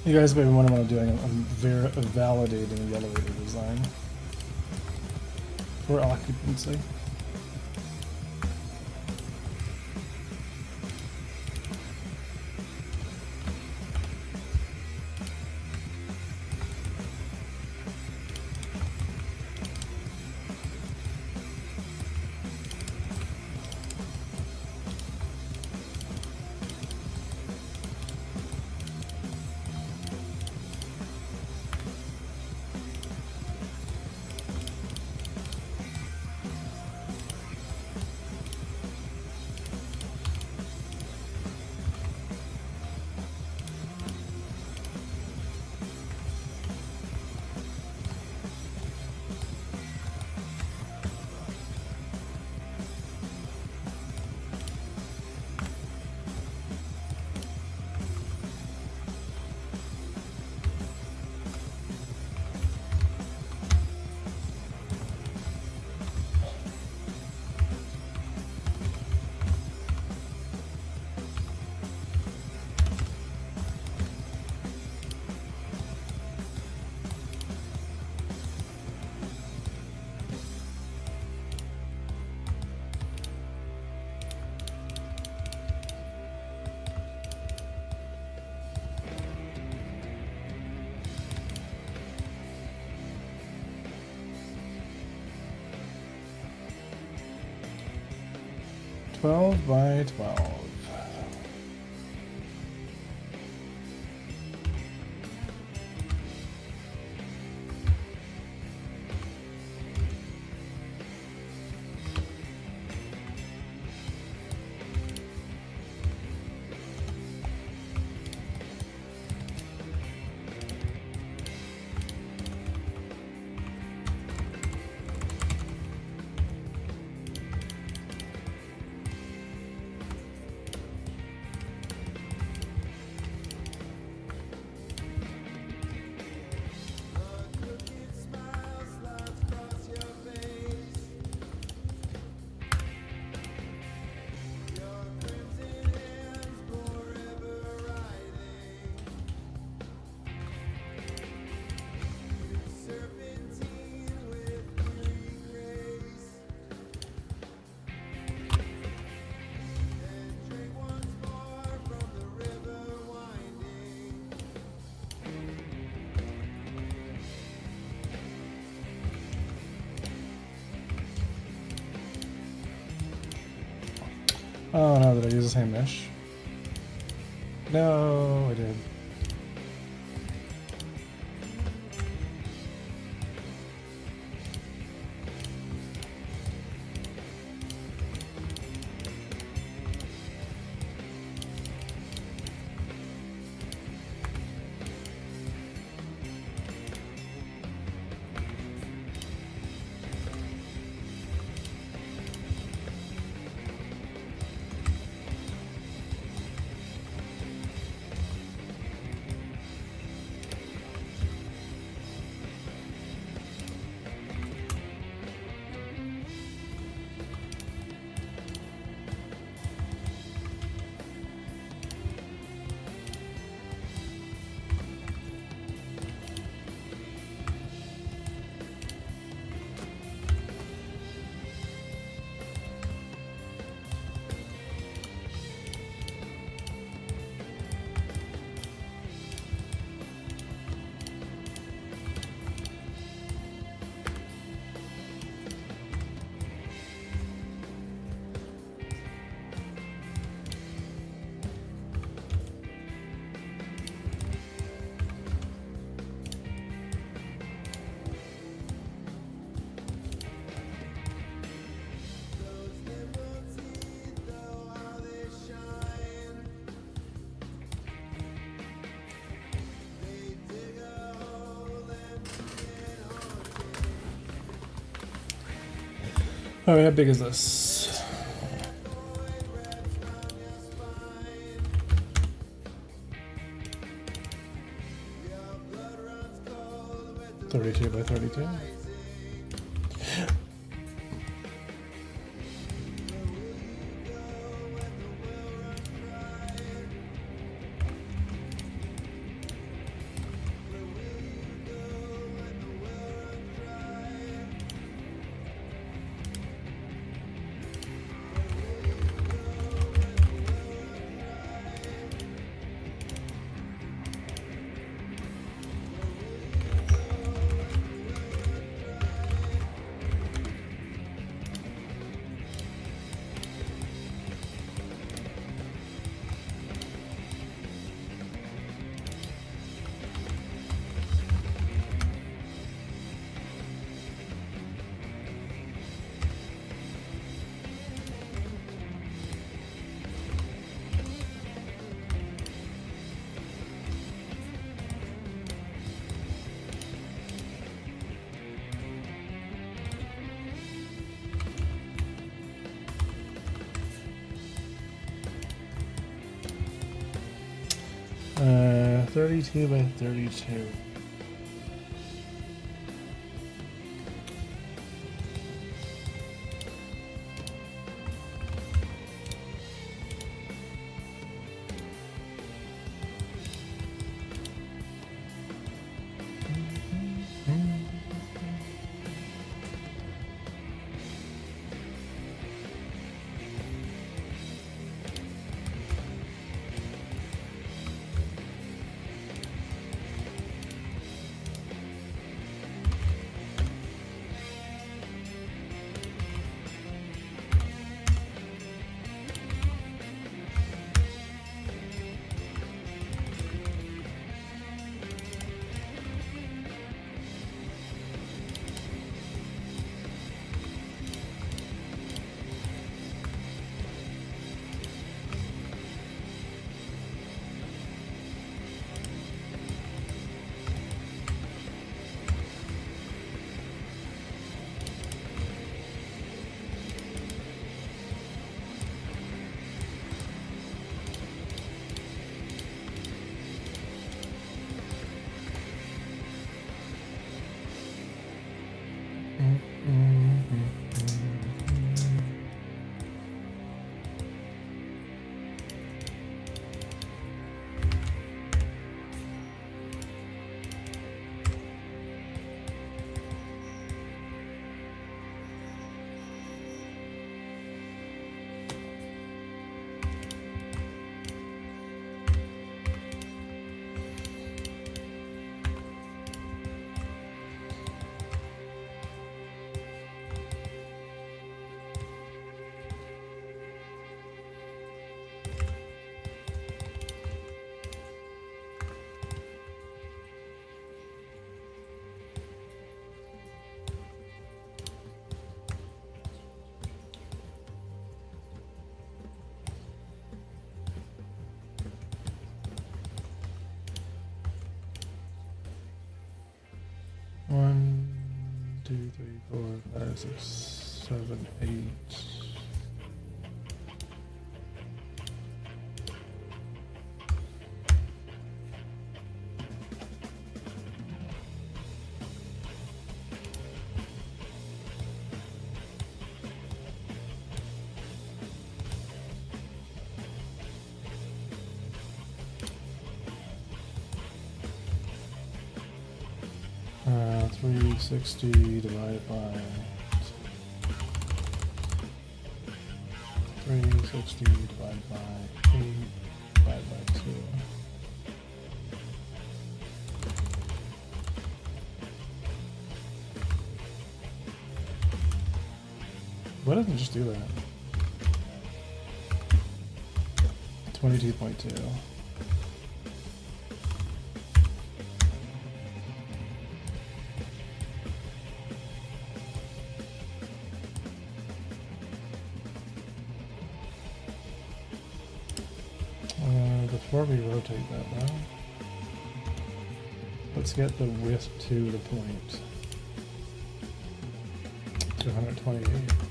You guys may be wondering what I'm doing. I'm validating the elevator design for occupancy. Twelve by 12. Oh no, did I use the same mesh? No, I did. Alright, how big is this? $32 by $32. 32 by 32. One, two, three, 4, 5, 6, 7, 8. Uh, 360 divided by 360 divided by 8 divided by 2. Why doesn't it just do that? 22.2. Before we rotate that though, let's get the width to the point. 228.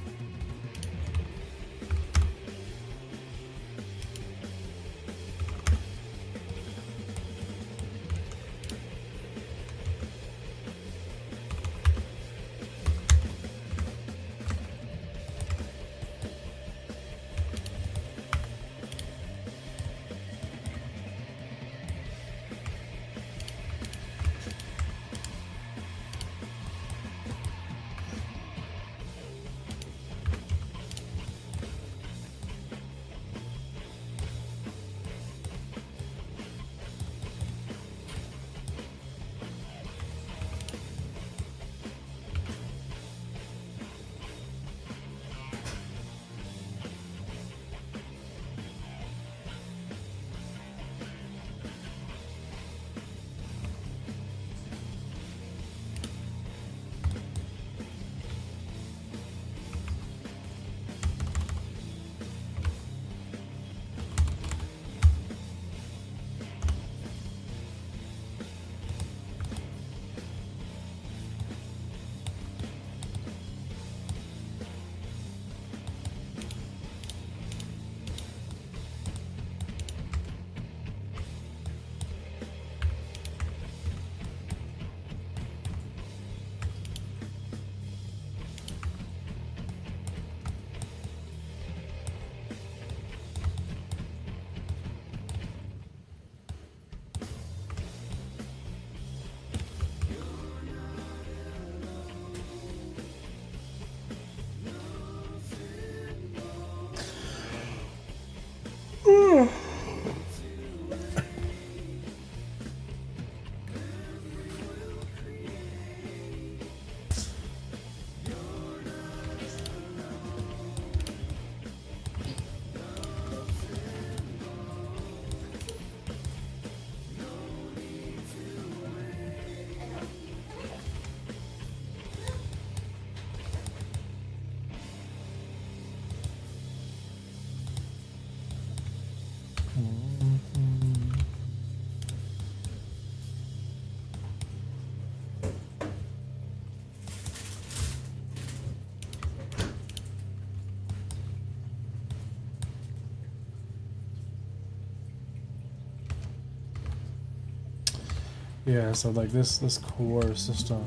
Yeah, so like this core system,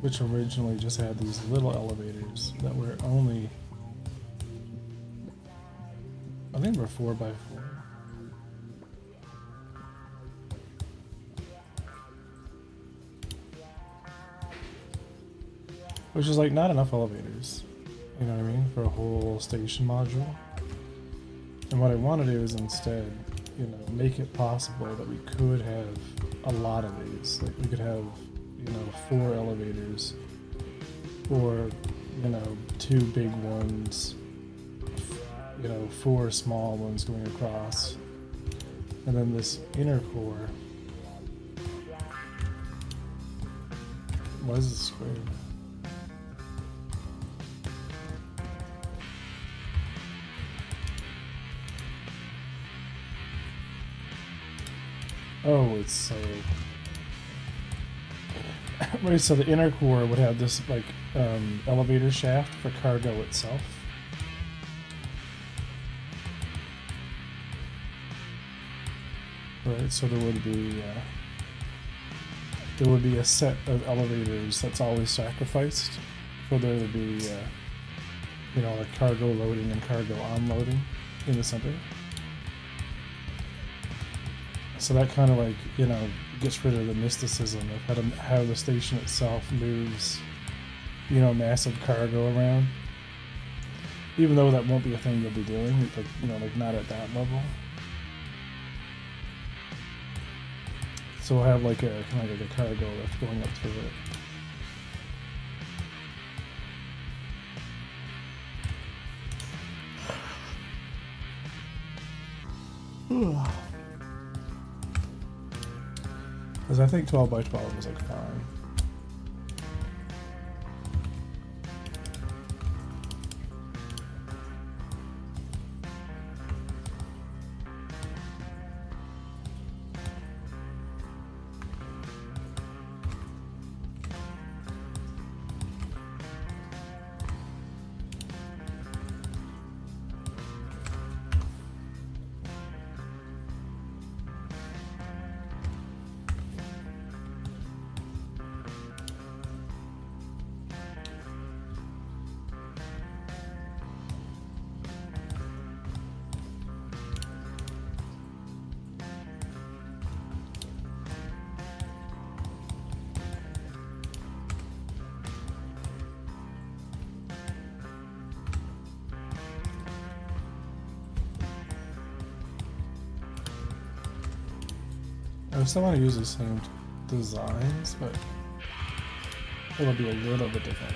which originally just had these little elevators that were only, I think were 4x4. Which is like not enough elevators, you know what I mean, for a whole station module. And what I want to do is instead, you know, make it possible that we could have a lot of these. Like we could have, you know, 4 elevators, or, you know, 2 big ones, you know, 4 small ones going across, and then this inner core. Why is it square? Oh, it's so... Right, so the inner core would have this, like, elevator shaft for cargo itself. Right, so there would be a set of elevators that's always sacrificed for there to be, you know, like cargo loading and cargo unloading in the center. So that kind of like, you know, gets rid of the mysticism of how the station itself moves, you know, massive cargo around. Even though that won't be a thing you'll be doing, like, you know, like not at that level. So we'll have like a kind of like a cargo lift going up through it. Because I think 12x12 was like fine. I still want to use the same designs, but it'll be a little bit different.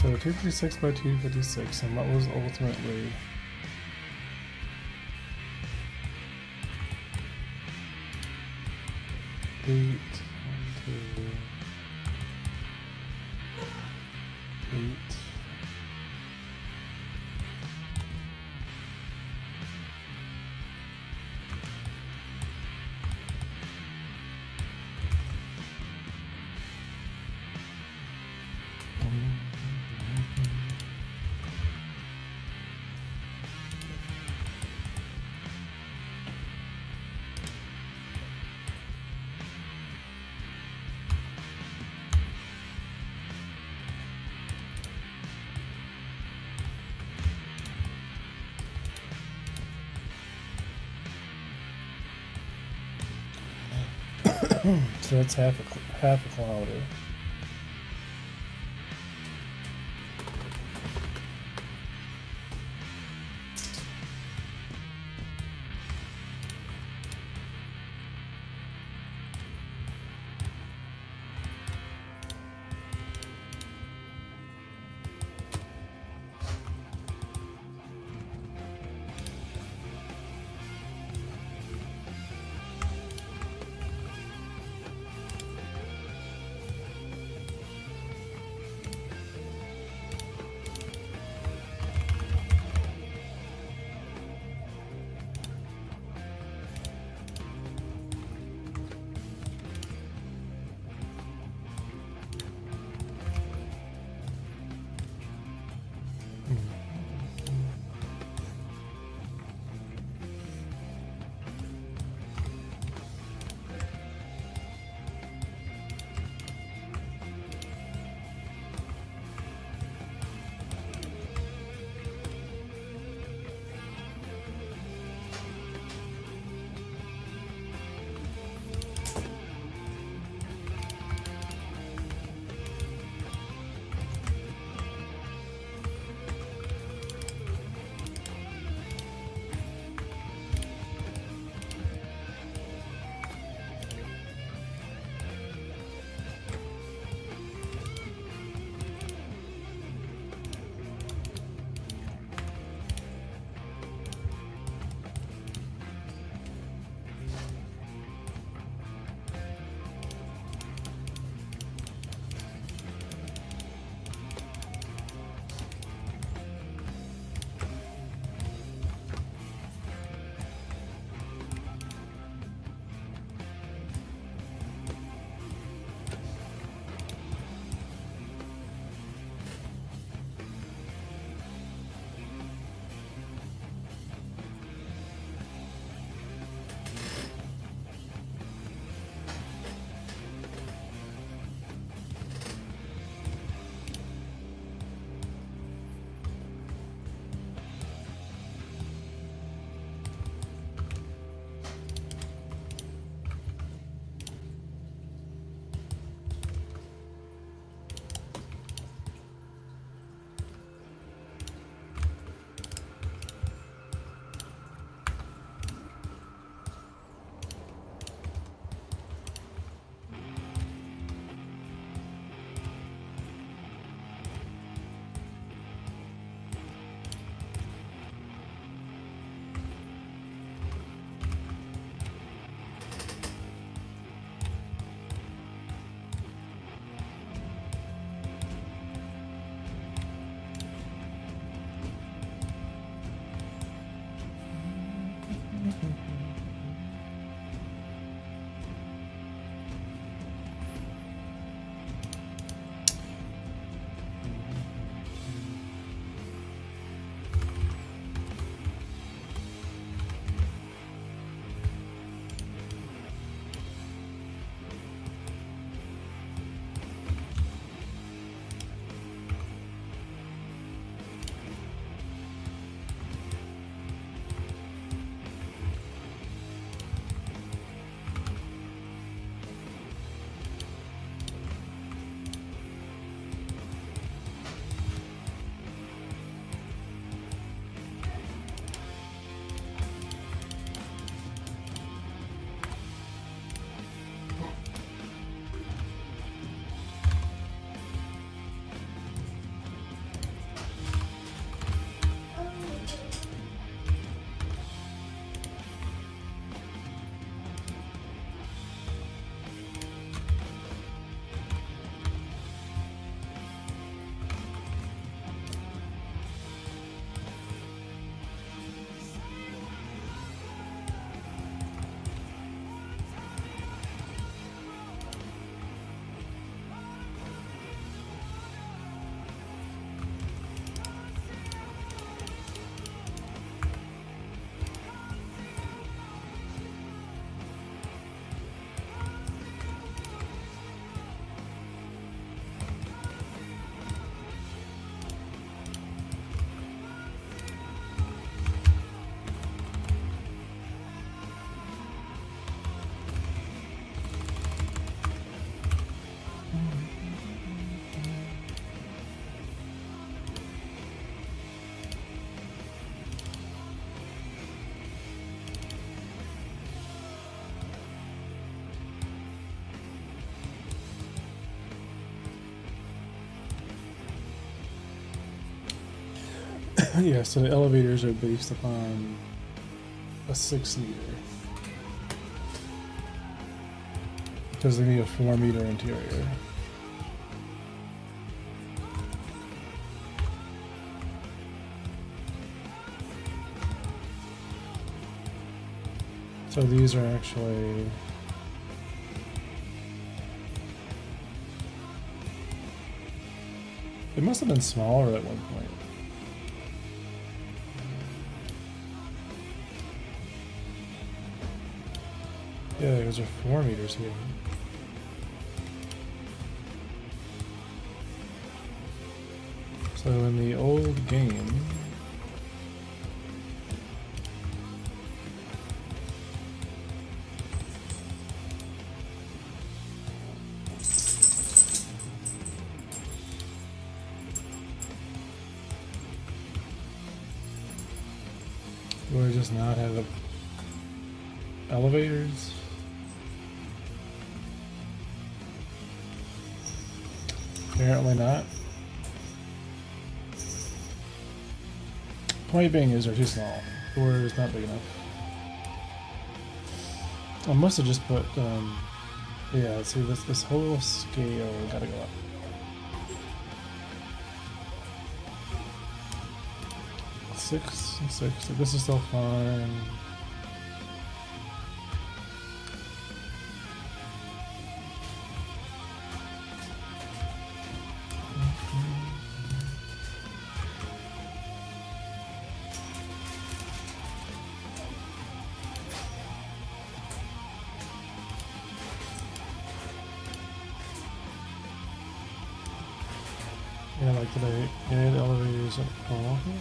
So 256 by 256, and what was ultimately 8, 1, 2, 8. So that's half a kilometer. Yeah, so the elevators are based upon a 6-meter. Because they need a 4-meter interior. So these are actually... It must have been smaller at one point. Yeah, there's 4 meters here. So in the old game, do I just not have elevators? Apparently not. Point being is they're too small. 4 is not big enough. I must have just put, yeah, see this whole scale gotta go up. Six and 6, so this is still fine. Yeah, like did I add elevators at all here?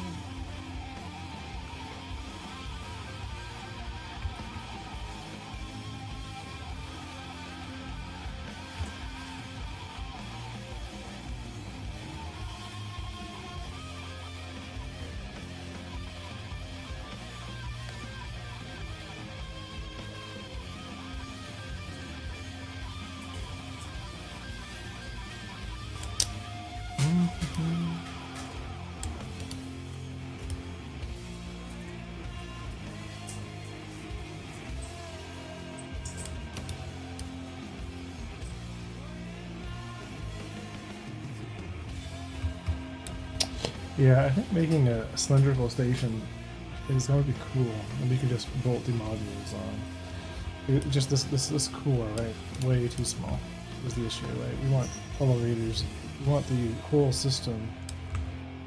Yeah, I think making a cylindrical station is going to be cool, and we could just bolt the modules on. Just this core, right? Way too small is the issue, right? We want elevators. We want the whole system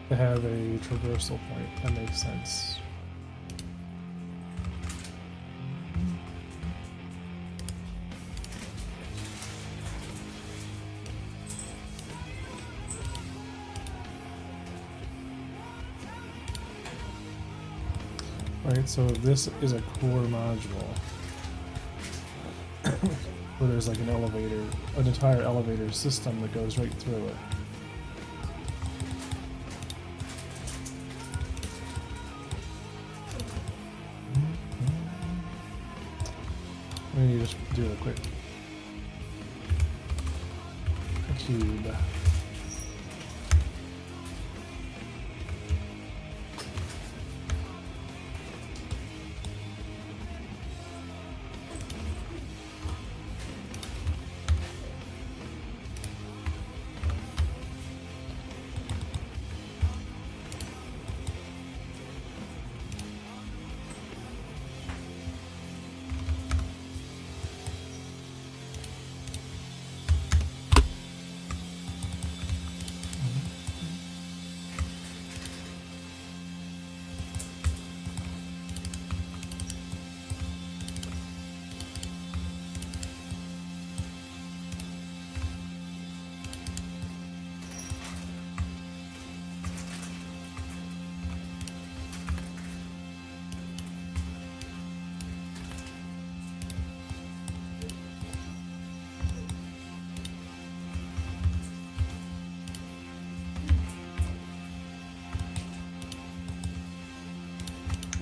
to have a traversal point that makes sense. Right, so this is a core module where there's like an elevator, an entire elevator system that goes right through it. And you just do a quick cube.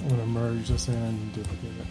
I'm gonna merge this in and duplicate it.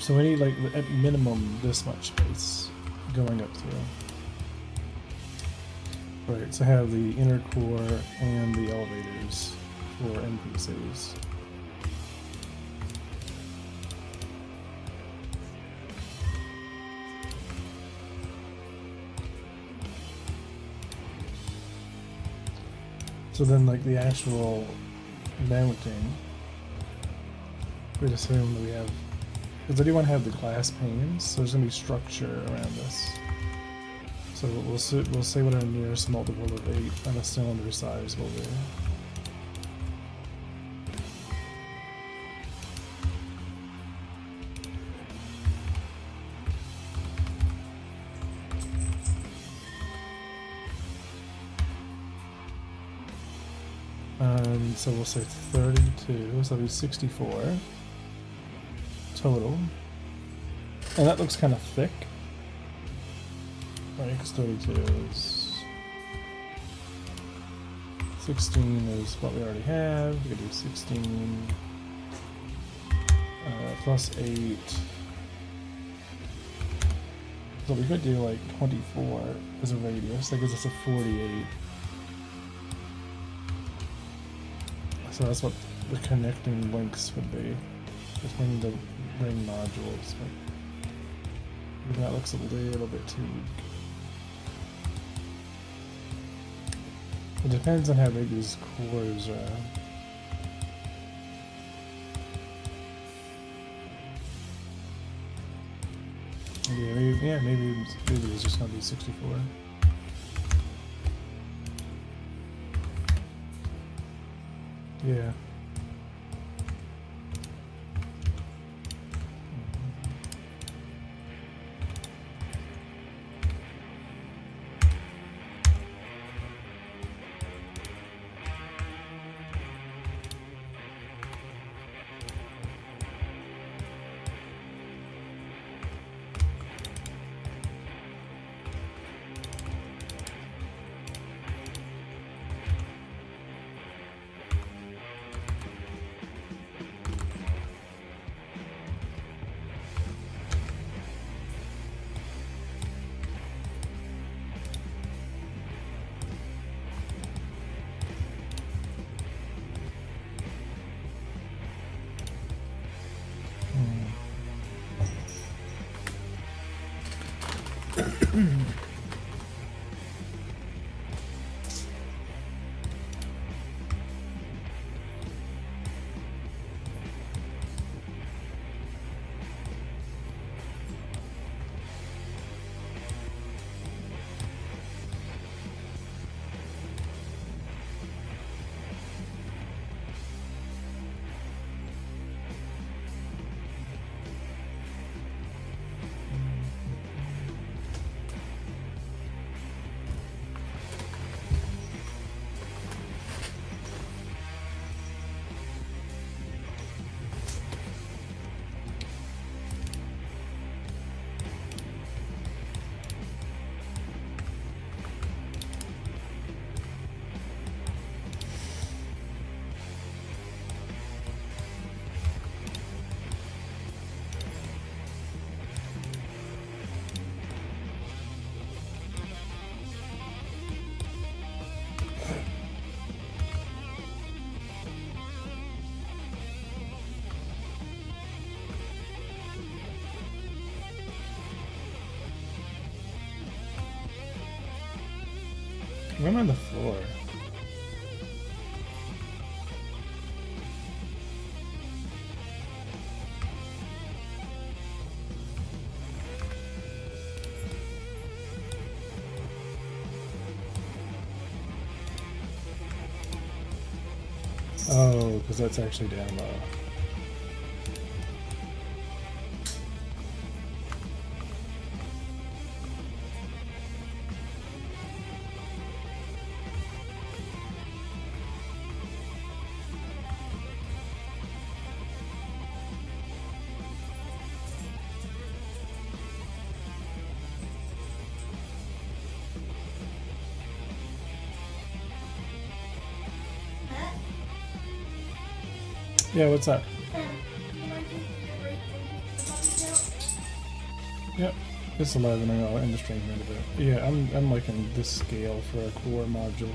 So we need like at minimum this much space going up through. Right, so I have the inner core and the elevators for NPCs. So then like the actual mounting, we'd assume that we have, because I do want to have the glass panes, so there's going to be structure around this. So we'll say what our nearest multiple of 8 on a cylinder size will be. So we'll say 32, so that'll be 64 total. And that looks kind of thick. Right, because 32 is 16 is what we already have. We could do 16 plus 8. So we could do like 24 as a radius. That gives us a 48. So that's what the connecting links would be between the ring modules. But that looks a little bit too weak. It depends on how big these cores are. Maybe it's just gonna be 64. Yeah. I'm on the floor. Oh, because that's actually down low. Yeah, what's up? Yep, it's 11, and I'll end the stream here in a bit. Yeah, I'm liking this scale for a core module.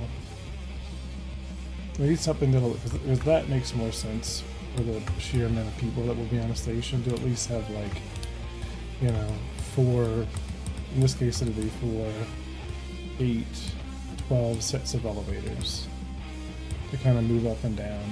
We need something that'll, because that makes more sense for the sheer amount of people that will be on a station to at least have, like, you know, 4, in this case it'll be 4, 8, 12 sets of elevators to kind of move up and down.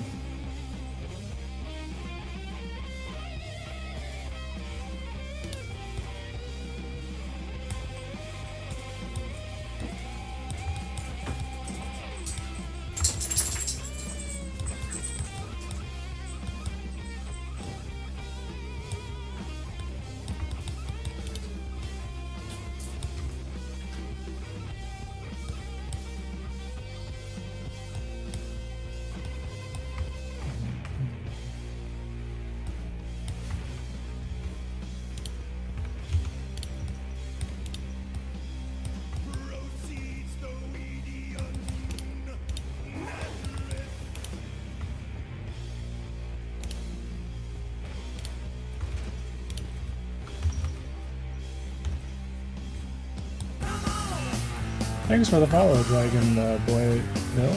Thanks for the follow, Dragon Boy Mill.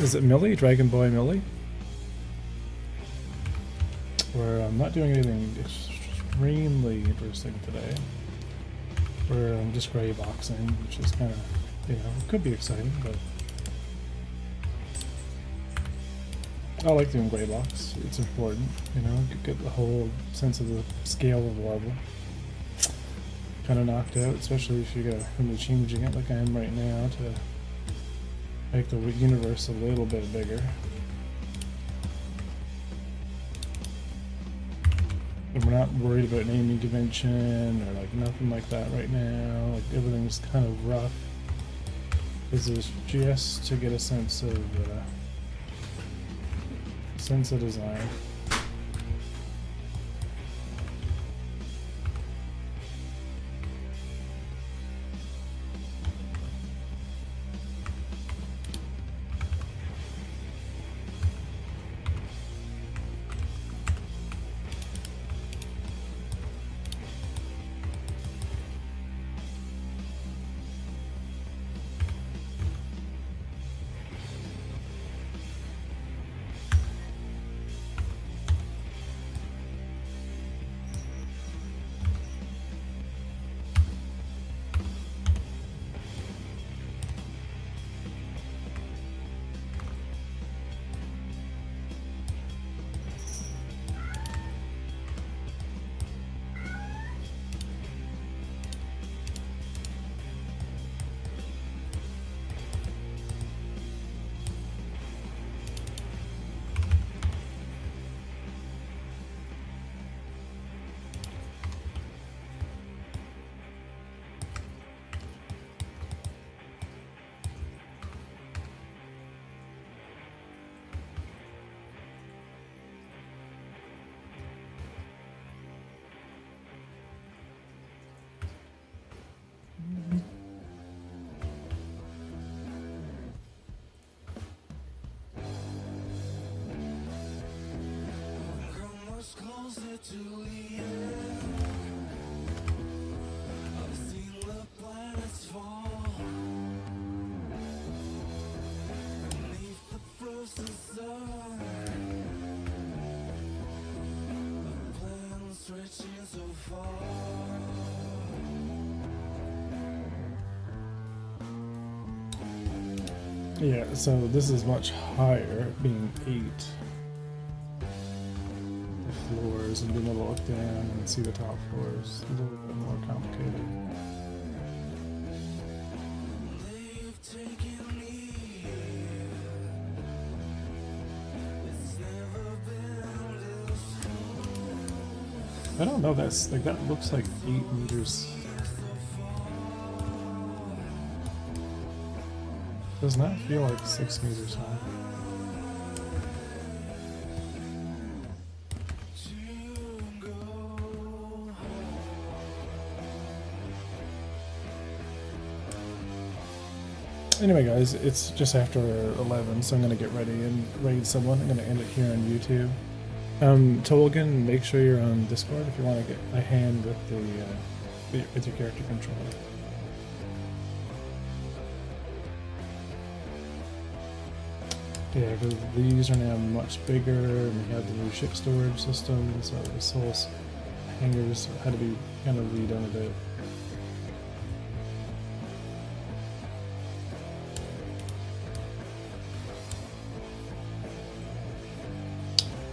Is it Millie? Dragon Boy Millie? We're not doing anything extremely interesting today. We're just gray boxing, which is kind of, you know, could be exciting, but I like doing gray box. It's important, you know, get the whole sense of the scale of the level kind of knocked out, especially if you're gonna be changing it like I am right now to make the universe a little bit bigger. And we're not worried about naming convention or like nothing like that right now. Like everything's kind of rough. This is just to get a sense of design. Yeah, so this is much higher, being 8 floors, and being able to look down and see the top floors. A little bit more complicated. I don't know, that's like, that looks like 8 meters. Does not feel like 6 meters high. Anyway guys, it's just after 11, so I'm going to get ready and raid someone. I'm going to end it here on YouTube. Tolgan, make sure you're on Discord if you want to get a hand with with your character controller. Yeah, because these are now much bigger, and we have the new ship storage system, so this whole hangars had to be kind of redone a bit.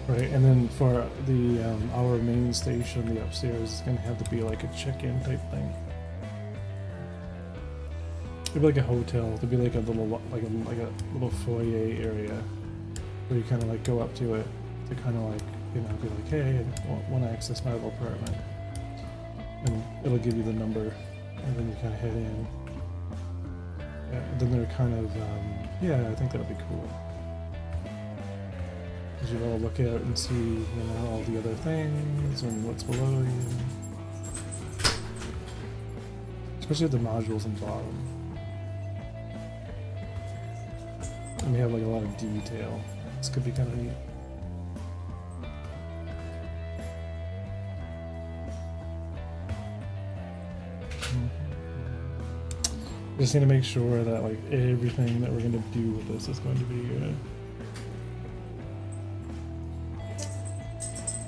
Right, and then for the our main station, the upstairs is going to have to be like a check-in type thing. It'd be like a hotel. It'd be like a little little foyer area where you kind of like go up to it to kind of like, you know, be like, hey, I want to access my little apartment, and it'll give you the number, and then you kind of head in. Yeah, then they're kind of yeah, I think that'll be cool. Because you'll all look at it and see, you know, all the other things and what's below you. Especially the modules in the bottom. And they have like a lot of detail. This could be kind of neat. Just need to make sure that like everything that we're going to do with this is going to be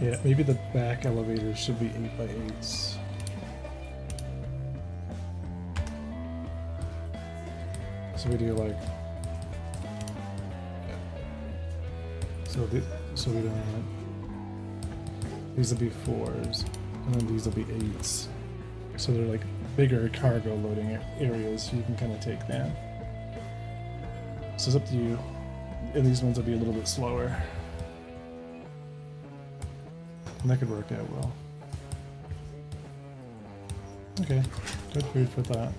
yeah, maybe the back elevators should be 8x8s. So we do like, so we don't. These will be 4s, and then these will be 8s. So they're like bigger cargo loading areas, so you can kind of take them. So it's up to you. And these ones will be a little bit slower. And that could work out well. Okay, good food for that.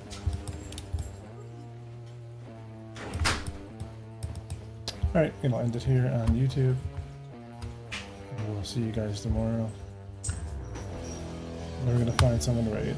Alright, I'll end it here on YouTube. And we'll see you guys tomorrow. We're gonna find someone to raid.